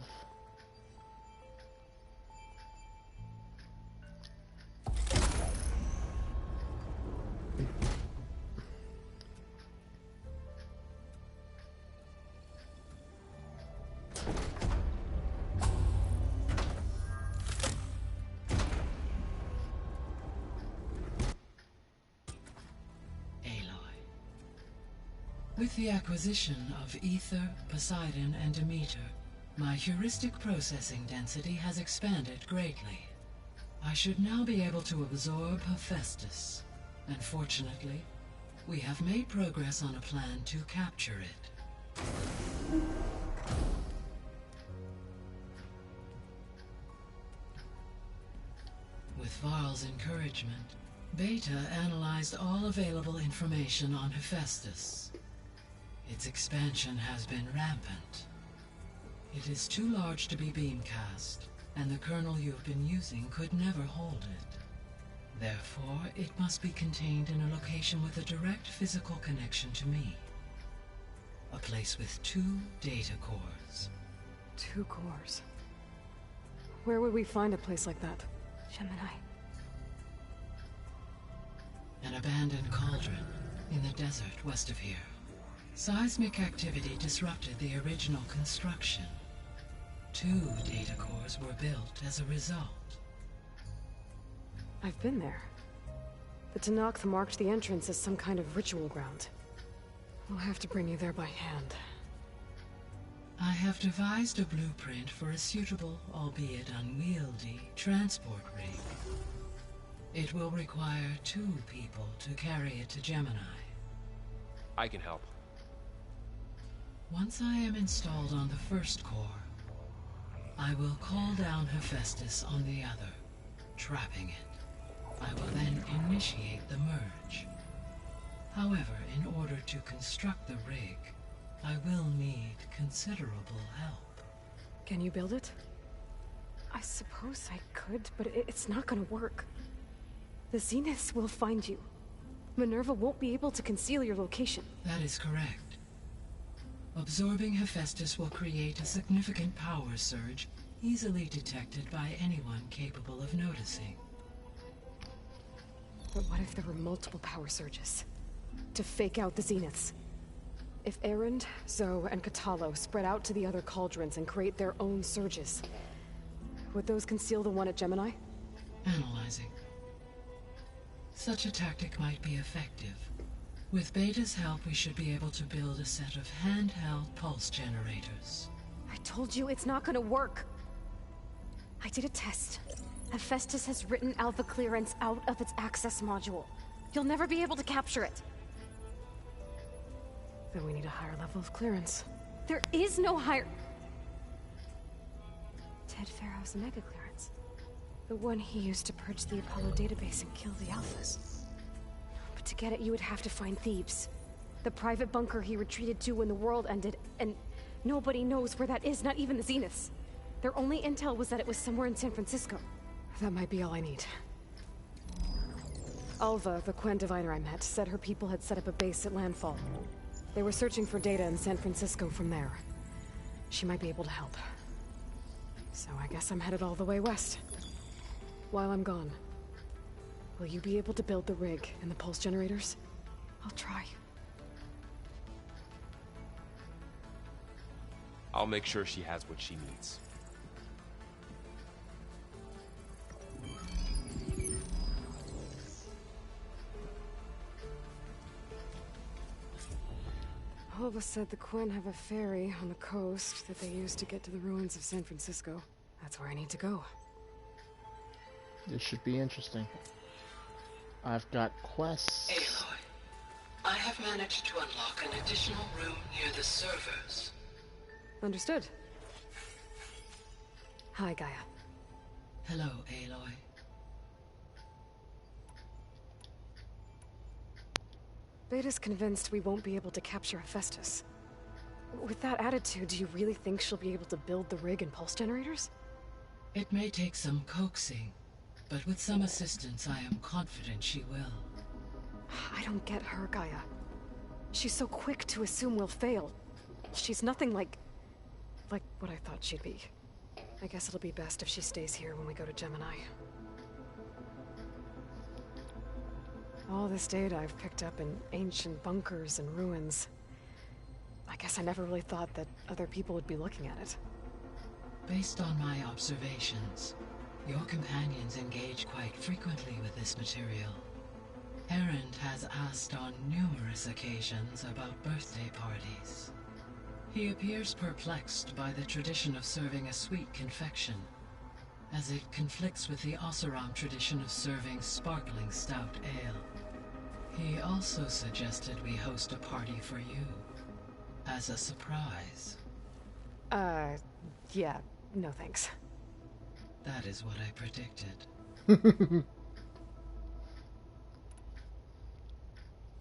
With the acquisition of Ether, Poseidon, and Demeter, my heuristic processing density has expanded greatly. I should now be able to absorb Hephaestus, and fortunately, we have made progress on a plan to capture it. With Varl's encouragement, Beta analyzed all available information on Hephaestus. Its expansion has been rampant. It is too large to be beamcast, and the kernel you've been using could never hold it. Therefore, it must be contained in a location with a direct physical connection to me. A place with 2 data cores. 2 cores? Where would we find a place like that? Gemini. An abandoned cauldron in the desert west of here. Seismic activity disrupted the original construction. 2 data cores were built as a result. I've been there. The Tenakth marked the entrance as some kind of ritual ground. We'll have to bring you there by hand. I have devised a blueprint for a suitable, albeit unwieldy, transport rig. It will require 2 people to carry it to Gemini. I can help. Once I am installed on the first core, I will call down Hephaestus on the other, trapping it. I will then initiate the merge. However, in order to construct the rig, I will need considerable help. Can you build it? I suppose I could, but it's not gonna work. The Zeniths will find you. Minerva won't be able to conceal your location. That is correct. Absorbing Hephaestus will create a significant power surge, easily detected by anyone capable of noticing. But what if there were multiple power surges? To fake out the Zeniths? If Erend, Zoe, and Katalo spread out to the other cauldrons and create their own surges, would those conceal the one at Gemini? Analyzing. Such a tactic might be effective. With Beta's help, we should be able to build a set of handheld pulse generators. I told you it's not gonna work. I did a test. Hephaestus has written Alpha clearance out of its access module. You'll never be able to capture it. Then we need a higher level of clearance. There is no higher... Ted Pharaoh's mega clearance. The one he used to purge the Apollo database and kill the Alphas. But to get it, you would have to find Thebes. The private bunker he retreated to when the world ended, and nobody knows where that is, not even the Zeniths. Their only intel was that it was somewhere in San Francisco. That might be all I need. Alva, the Quen diviner I met, said her people had set up a base at Landfall. They were searching for data in San Francisco from there. She might be able to help. So I guess I'm headed all the way west. While I'm gone, will you be able to build the rig and the pulse generators? I'll try. I'll make sure she has what she needs. Alva said the Quen have a ferry on the coast that they use to get to the ruins of San Francisco. That's where I need to go. This should be interesting. I've got quests. Aloy, I have managed to unlock an additional room near the servers. Understood. Hi, Gaia. Hello, Aloy. Beta's convinced we won't be able to capture Hephaestus. With that attitude, do you really think she'll be able to build the rig and pulse generators? It may take some coaxing, but with some assistance, I am confident she will. I don't get her, Gaia. She's so quick to assume we'll fail. She's nothing like what I thought she'd be. I guess it'll be best if she stays here when we go to Gemini. All this data I've picked up in ancient bunkers and ruins. I guess I never really thought that other people would be looking at it. Based on my observations, your companions engage quite frequently with this material. Erend has asked on numerous occasions about birthday parties. He appears perplexed by the tradition of serving a sweet confection, as it conflicts with the Oseram tradition of serving sparkling stout ale. He also suggested we host a party for you, as a surprise. Yeah, no thanks. That is what I predicted.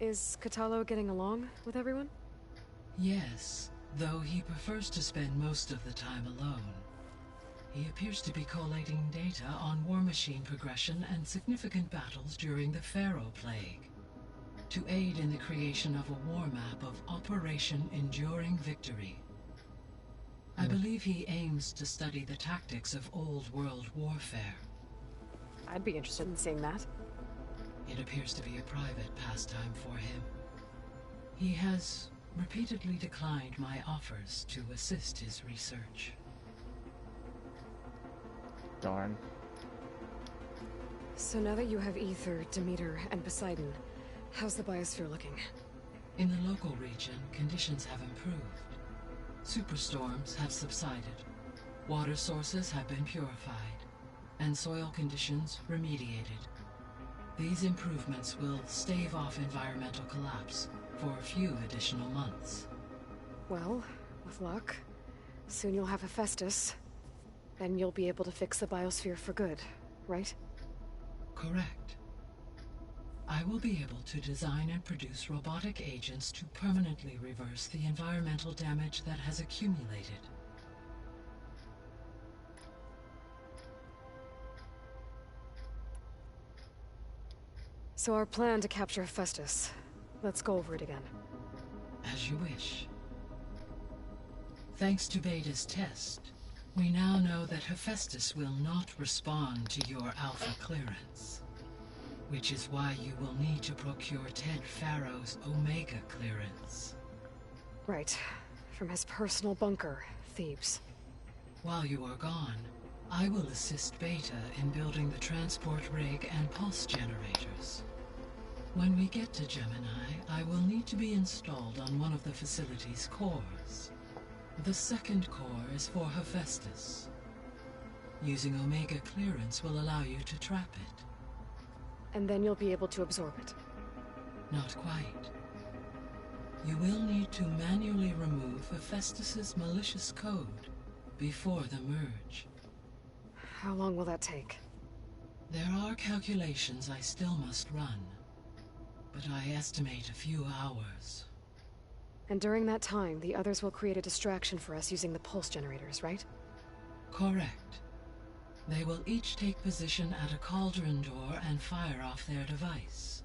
Is Kotallo getting along with everyone? Yes, though he prefers to spend most of the time alone. He appears to be collating data on war machine progression and significant battles during the Pharaoh Plague, to aid in the creation of a war map of Operation Enduring Victory. I believe he aims to study the tactics of Old World warfare. I'd be interested in seeing that. It appears to be a private pastime for him. He has repeatedly declined my offers to assist his research. Darn. So now that you have Aether, Demeter, and Poseidon, how's the biosphere looking? In the local region, conditions have improved. Superstorms have subsided. Water sources have been purified, and soil conditions remediated. These improvements will stave off environmental collapse for a few additional months. Well, with luck, soon you'll have Hephaestus. Then you'll be able to fix the biosphere for good, right? Correct. I will be able to design and produce robotic agents to permanently reverse the environmental damage that has accumulated. So our plan to capture Hephaestus. Let's go over it again. As you wish. Thanks to Beta's test, we now know that Hephaestus will not respond to your Alpha clearance. Which is why you will need to procure Ted Pharaoh's Omega clearance. Right. From his personal bunker, Thebes. While you are gone, I will assist Beta in building the transport rig and pulse generators. When we get to Gemini, I will need to be installed on one of the facility's cores. The second core is for Hephaestus. Using Omega clearance will allow you to trap it. And then you'll be able to absorb it. Not quite. You will need to manually remove Hephaestus's malicious code before the merge. How long will that take? There are calculations I still must run, but I estimate a few hours. And during that time, the others will create a distraction for us using the pulse generators, right? Correct. They will each take position at a cauldron door and fire off their device.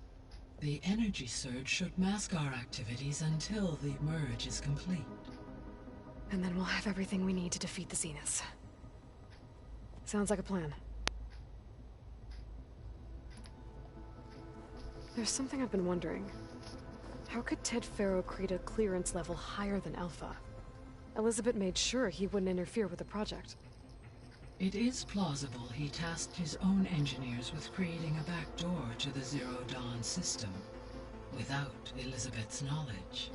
The energy surge should mask our activities until the merge is complete. And then we'll have everything we need to defeat the Zeniths. Sounds like a plan. There's something I've been wondering. How could Ted Faro create a clearance level higher than Alpha? Elizabeth made sure he wouldn't interfere with the project. It is plausible he tasked his own engineers with creating a backdoor to the Zero Dawn system, without Elizabeth's knowledge.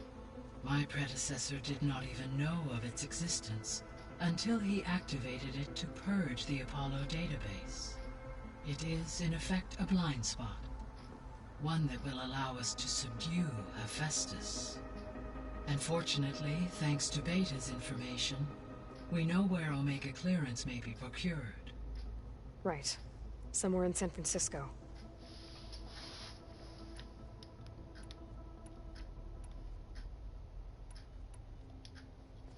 My predecessor did not even know of its existence until he activated it to purge the Apollo database. It is, in effect, a blind spot. One that will allow us to subdue Hephaestus. And fortunately, thanks to Beta's information, we know where Omega clearance may be procured. Right. Somewhere in San Francisco.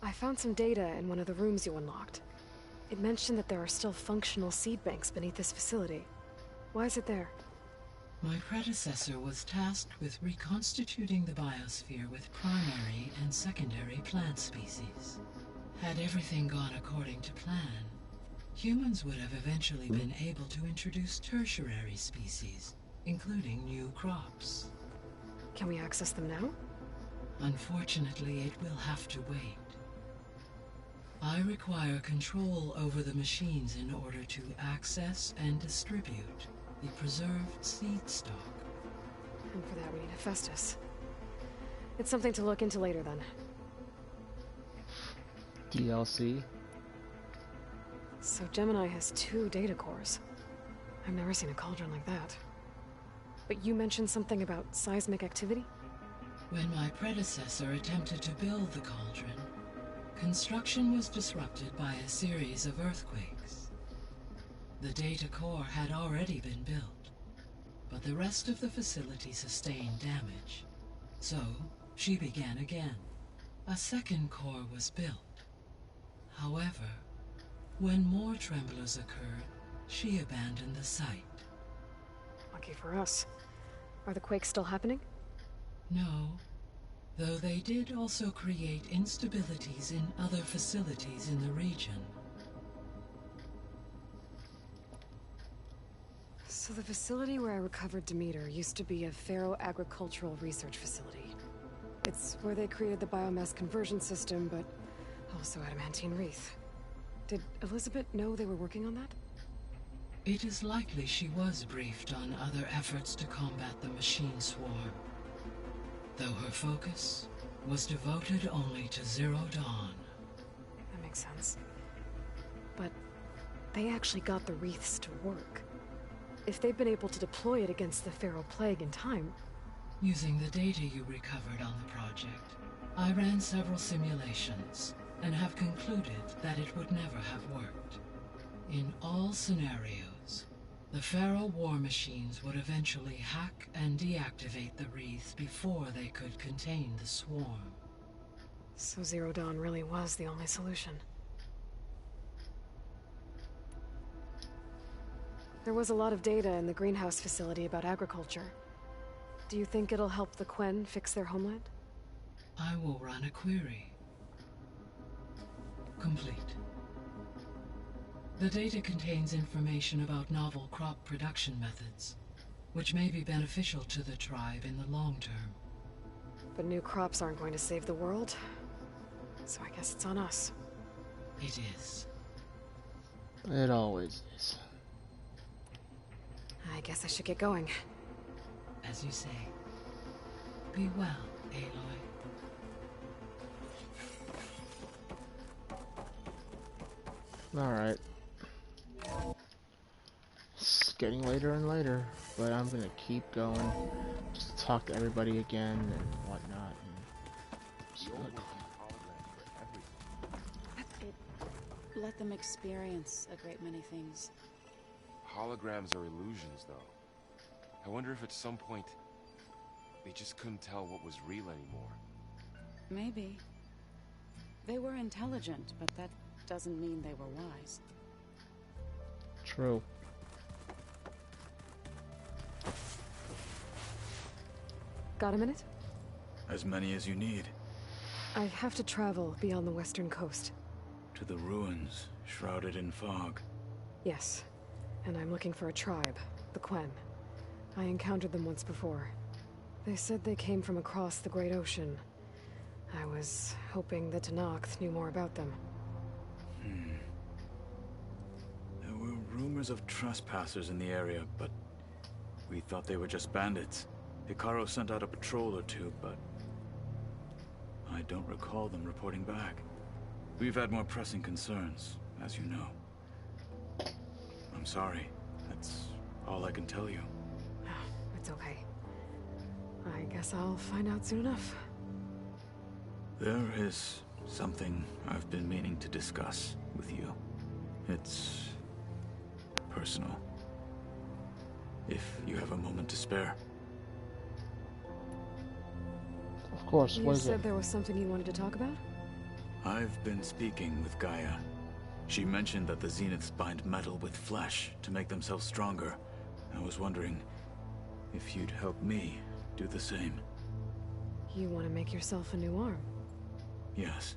I found some data in one of the rooms you unlocked. It mentioned that there are still functional seed banks beneath this facility. Why is it there? My predecessor was tasked with reconstituting the biosphere with primary and secondary plant species. Had everything gone according to plan, humans would have eventually been able to introduce tertiary species, including new crops. Can we access them now? Unfortunately, it will have to wait. I require control over the machines in order to access and distribute the preserved seed stock. And for that we need Hephaestus. It's something to look into later then. DLC? So Gemini has 2 data cores. I've never seen a cauldron like that. But you mentioned something about seismic activity? When my predecessor attempted to build the cauldron, construction was disrupted by a series of earthquakes. The data core had already been built, but the rest of the facility sustained damage. So, she began again. A second core was built. However, when more tremblers occurred, she abandoned the site. Lucky for us. Are the quakes still happening? No, though they did also create instabilities in other facilities in the region. So the facility where I recovered Demeter used to be a Faro agricultural research facility. It's where they created the biomass conversion system, but also adamantine wreath. Did Elizabeth know they were working on that? It is likely she was briefed on other efforts to combat the machine swarm, though her focus was devoted only to Zero Dawn. That makes sense. But they actually got the wreaths to work. If they've been able to deploy it against the Faro Plague in time... Using the data you recovered on the project, I ran several simulations and have concluded that it would never have worked. In all scenarios, the Faro war machines would eventually hack and deactivate the wreath before they could contain the swarm. So Zero Dawn really was the only solution. There was a lot of data in the greenhouse facility about agriculture. Do you think it'll help the Quen fix their homeland? I will run a query. Complete. The data contains information about novel crop production methods, which may be beneficial to the tribe in the long term. But new crops aren't going to save the world, so I guess it's on us. It is. It always is. I guess I should get going. As you say. Be well, Aloy. Alright. It's getting later and later, but I'm gonna keep going. Just to talk to everybody again and whatnot. Let them experience a great many things. Holograms are illusions, though. I wonder if at some point they just couldn't tell what was real anymore. Maybe. They were intelligent, but that doesn't mean they were wise. True. Got a minute? As many as you need. I have to travel beyond the western coast. To the ruins, shrouded in fog. Yes, and I'm looking for a tribe, the Quen. I encountered them once before. They said they came from across the Great Ocean. I was hoping that Tenakth knew more about them. There were rumors of trespassers in the area, but we thought they were just bandits. Hekarro sent out a patrol or two, but I don't recall them reporting back. We've had more pressing concerns, as you know. I'm sorry. That's all I can tell you. It's okay. I guess I'll find out soon enough. There is something I've been meaning to discuss with you. It's personal. If you have a moment to spare. Of course, what You is said it? there was something you wanted to talk about? I've been speaking with Gaia. She mentioned that the Zeniths bind metal with flesh to make themselves stronger. I was wondering if you'd help me do the same. You want to make yourself a new arm? Yes.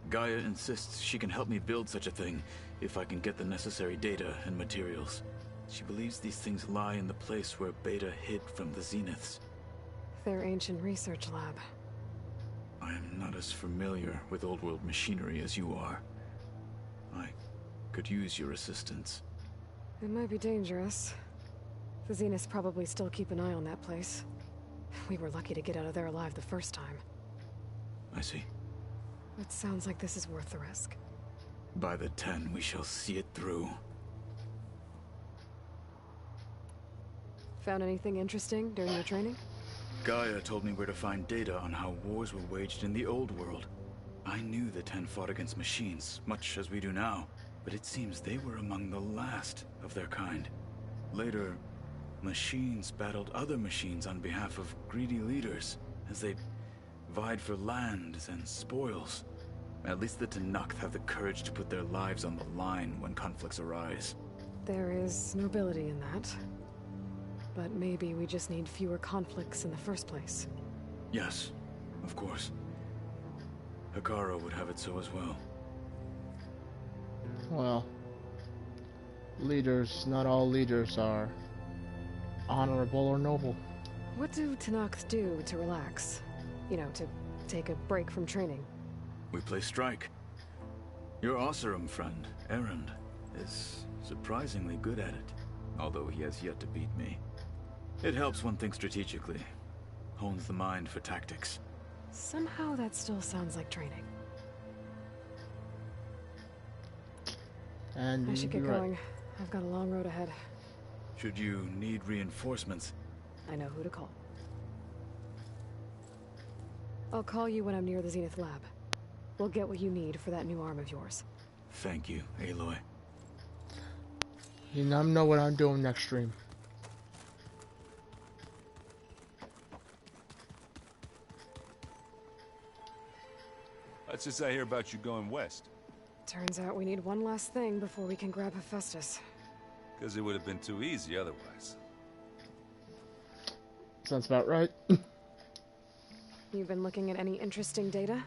Gaia insists she can help me build such a thing if I can get the necessary data and materials. She believes these things lie in the place where Beta hid from the Zeniths. Their ancient research lab. I am not as familiar with old world machinery as you are. I could use your assistance. It might be dangerous. The Zeniths probably still keep an eye on that place. We were lucky to get out of there alive the first time. I see. It sounds like this is worth the risk. By the 10, we shall see it through. Found anything interesting during your training? Gaia told me where to find data on how wars were waged in the old world. I knew the 10 fought against machines, much as we do now, but it seems they were among the last of their kind. Later, machines battled other machines on behalf of greedy leaders, as they vied for lands and spoils. At least the Tenakth have the courage to put their lives on the line when conflicts arise. There is nobility in that. But maybe we just need fewer conflicts in the first place. Yes, of course. Hekarro would have it so as well. Well, leaders, not all leaders are honorable or noble. What do Tenakth do to relax? You know, to take a break from training? We play strike. Your Oseram friend, Erend, is surprisingly good at it, although he has yet to beat me. It helps one think strategically, hones the mind for tactics. Somehow that still sounds like training. And I should get you're right. going. I've got a long road ahead. Should you need reinforcements? I know who to call. I'll call you when I'm near the Zenith lab. We'll get what you need for that new arm of yours. Thank you, Aloy. You know what I'm doing next stream. What's this I hear about you going west? Turns out we need one last thing before we can grab Hephaestus. Because it would have been too easy otherwise. Sounds about right. You've been looking at any interesting data?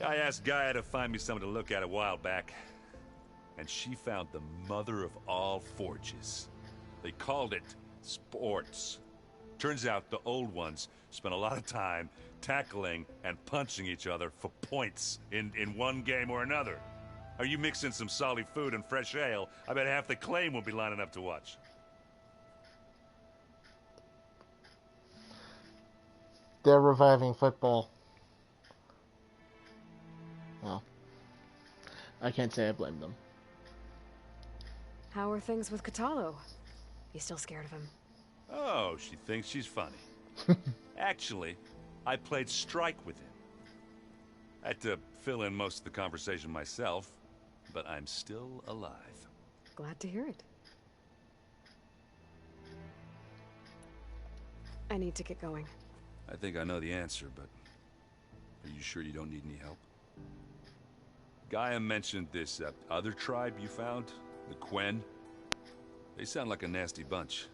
I asked Gaia to find me something to look at a while back. And she found the mother of all forges. They called it sports. Turns out the old ones spent a lot of time tackling and punching each other for points in one game or another. Are you mixing some solid food and fresh ale? I bet half the claim will be lining up to watch. They're reviving football. Well, I can't say I blame them. How are things with Kotallo? You still scared of him? Oh, she thinks she's funny. Actually, I played strike with him. I had to fill in most of the conversation myself, but I'm still alive. Glad to hear it. I need to get going. I think I know the answer, but are you sure you don't need any help? Gaia mentioned this other tribe you found, the Quen. They sound like a nasty bunch.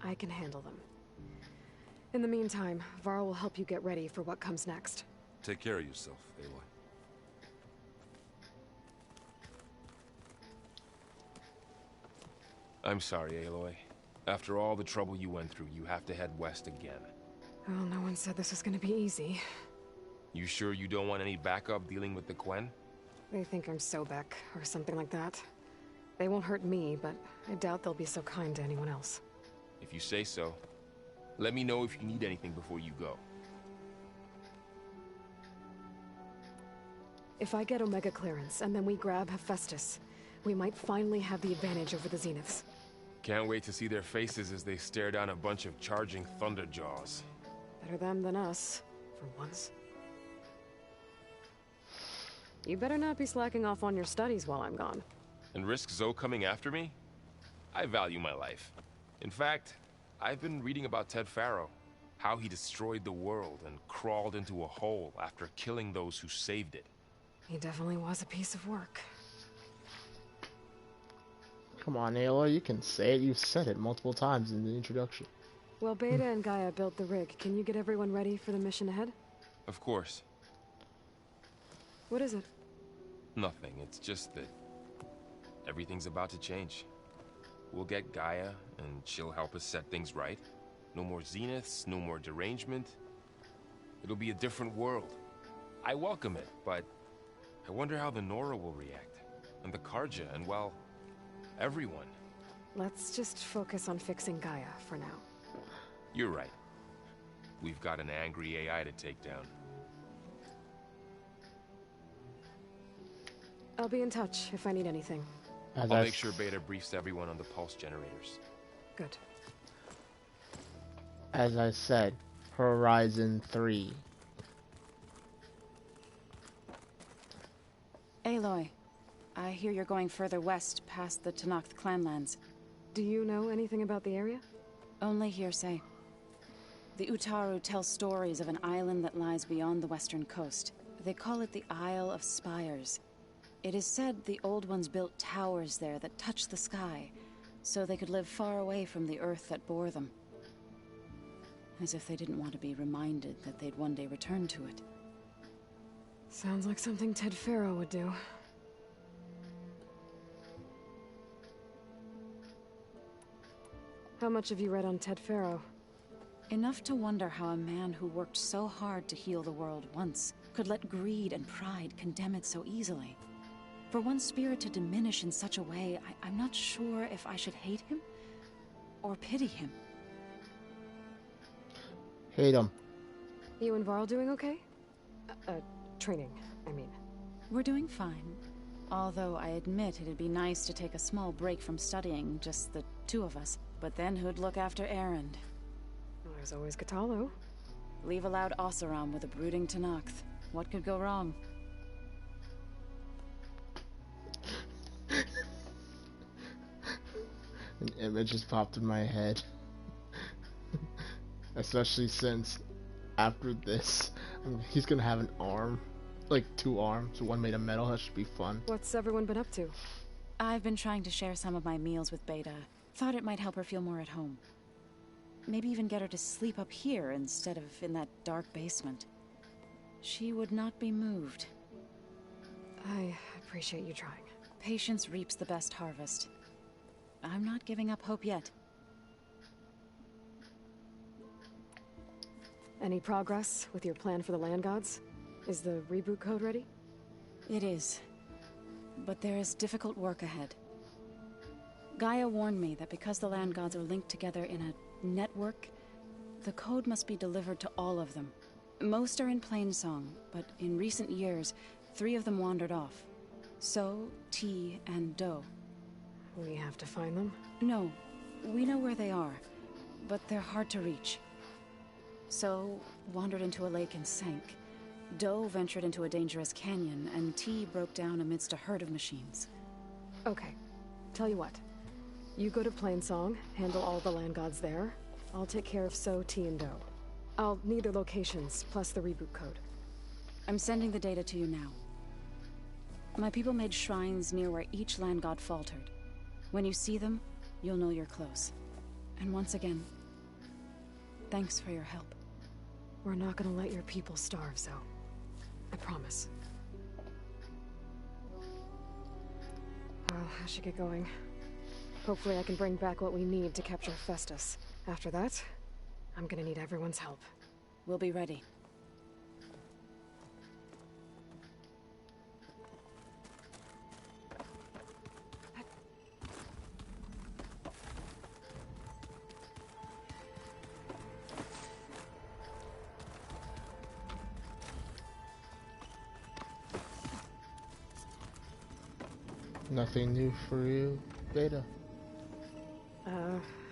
I can handle them. In the meantime, Varl will help you get ready for what comes next. take care of yourself, Aloy. I'm sorry, Aloy. After all the trouble you went through, you have to head west again. Well, no one said this was gonna be easy. You sure you don't want any backup dealing with the Quen? They think I'm Sobek, or something like that. They won't hurt me, but I doubt they'll be so kind to anyone else. If you say so. Let me know if you need anything before you go. If I get Omega clearance, and then we grab Hephaestus, we might finally have the advantage over the Zeniths. Can't wait to see their faces as they stare down a bunch of charging Thunderjaws. Better them than us, for once. You better not be slacking off on your studies while I'm gone. And risk Zoe coming after me? I value my life. In fact, I've been reading about Ted Faro. How he destroyed the world and crawled into a hole after killing those who saved it. He definitely was a piece of work. Come on, Aloy, you can say it. You've said it multiple times in the introduction. Well, Beta and Gaia built the rig. Can you get everyone ready for the mission ahead? Of course. What is it? Nothing. It's just that everything's about to change. We'll get Gaia, and she'll help us set things right. No more Zeniths, no more derangement. It'll be a different world. I welcome it, but I wonder how the Nora will react. And the Carja, and well, everyone. Let's just focus on fixing Gaia for now. You're right. We've got an angry AI to take down. I'll be in touch if I need anything. I'll make sure Beta briefs everyone on the pulse generators. Good. As I said, Horizon 3. Aloy, I hear you're going further west past the Tenakth clanlands. Do you know anything about the area? Only hearsay. The Utaru tell stories of an island that lies beyond the western coast. They call it the Isle of Spires. It is said the Old Ones built towers there that touch the sky, so they could live far away from the earth that bore them. As if they didn't want to be reminded that they'd one day return to it. Sounds like something Ted Faro would do. How much have you read on Ted Faro? Enough to wonder how a man who worked so hard to heal the world once could let greed and pride condemn it so easily. For one spirit to diminish in such a way, I'm not sure if I should hate him or pity him. Hate him. You and Varl doing okay? Training, I mean. We're doing fine. Although I admit it'd be nice to take a small break from studying, just the two of us. But then who'd look after Erend? Well, there's always Katalo. Leave a loud Oseram with a brooding Tenakth. What could go wrong? An image just popped in my head. Especially since after this, he's gonna have an arm. Like 2 arms, one made of metal. That should be fun. What's everyone been up to? I've been trying to share some of my meals with Beta. Thought it might help her feel more at home. Maybe even get her to sleep up here instead of in that dark basement. She would not be moved. I appreciate you trying. Patience reaps the best harvest. I'm not giving up hope yet. Any progress with your plan for the land gods? Is the reboot code ready? It is. But there is difficult work ahead. Gaia warned me that because the land gods are linked together in a network, the code must be delivered to all of them. Most are in Plainsong, but in recent years, 3 of them wandered off. So, T, and Do. We have to find them? No, we know where they are, but they're hard to reach. So, wandered into a lake and sank. Do ventured into a dangerous canyon, and T broke down amidst a herd of machines. Okay, tell you what. You go to Plainsong, handle all the land gods there. I'll take care of So, T, and Do. I'll need their locations, plus the reboot code. I'm sending the data to you now. My people made shrines near where each land god faltered. When you see them, you'll know you're close. And once again, thanks for your help. We're not gonna let your people starve, Zoe. I promise. Well, I should get going. Hopefully I can bring back what we need to capture Hephaestus. After that, I'm gonna need everyone's help. We'll be ready. Nothing new for you, Beta?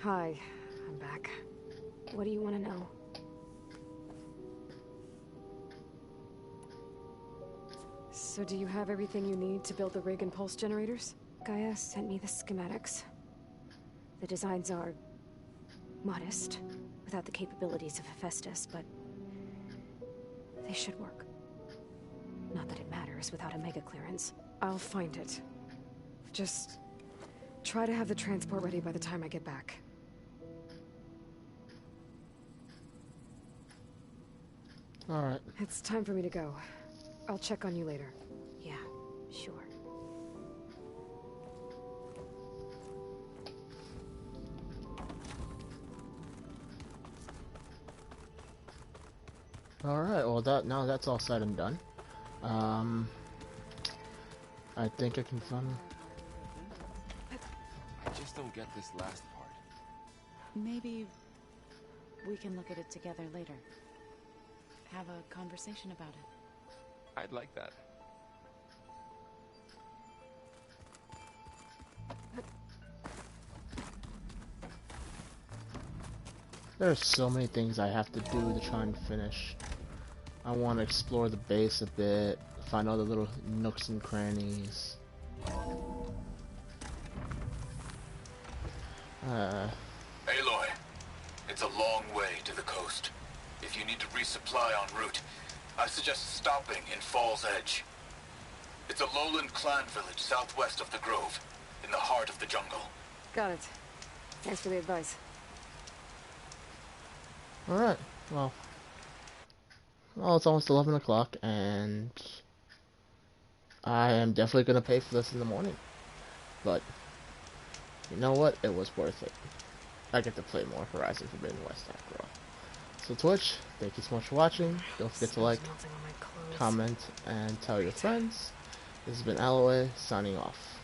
Hi. I'm back. What do you want to know? So do you have everything you need to build the rig and pulse generators? Gaia sent me the schematics. The designs are modest, without the capabilities of Hephaestus, but they should work. Not that it matters without a mega clearance. I'll find it. Just try to have the transport ready by the time I get back. Alright. It's time for me to go. I'll check on you later. Yeah, sure. Alright, well now that's all said and done. I think I can find... I just don't get this last part. Maybe we can look at it together later. Have a conversation about it. I'd like that. There's so many things I have to do to try and finish. I want to explore the base a bit, find all the little nooks and crannies. Aloy, it's a long way to the coast. If you need to resupply en route, I suggest stopping in Falls Edge. It's a lowland clan village southwest of the Grove, in the heart of the jungle. Got it. Thanks for the advice. Alright, well, it's almost 11 o'clock, and I am definitely going to pay for this in the morning. But, you know what? It was worth it. I get to play more Horizon Forbidden West after all. So Twitch, thank you so much for watching. Don't forget to like, comment, and tell your friends. This has been Alloy, signing off.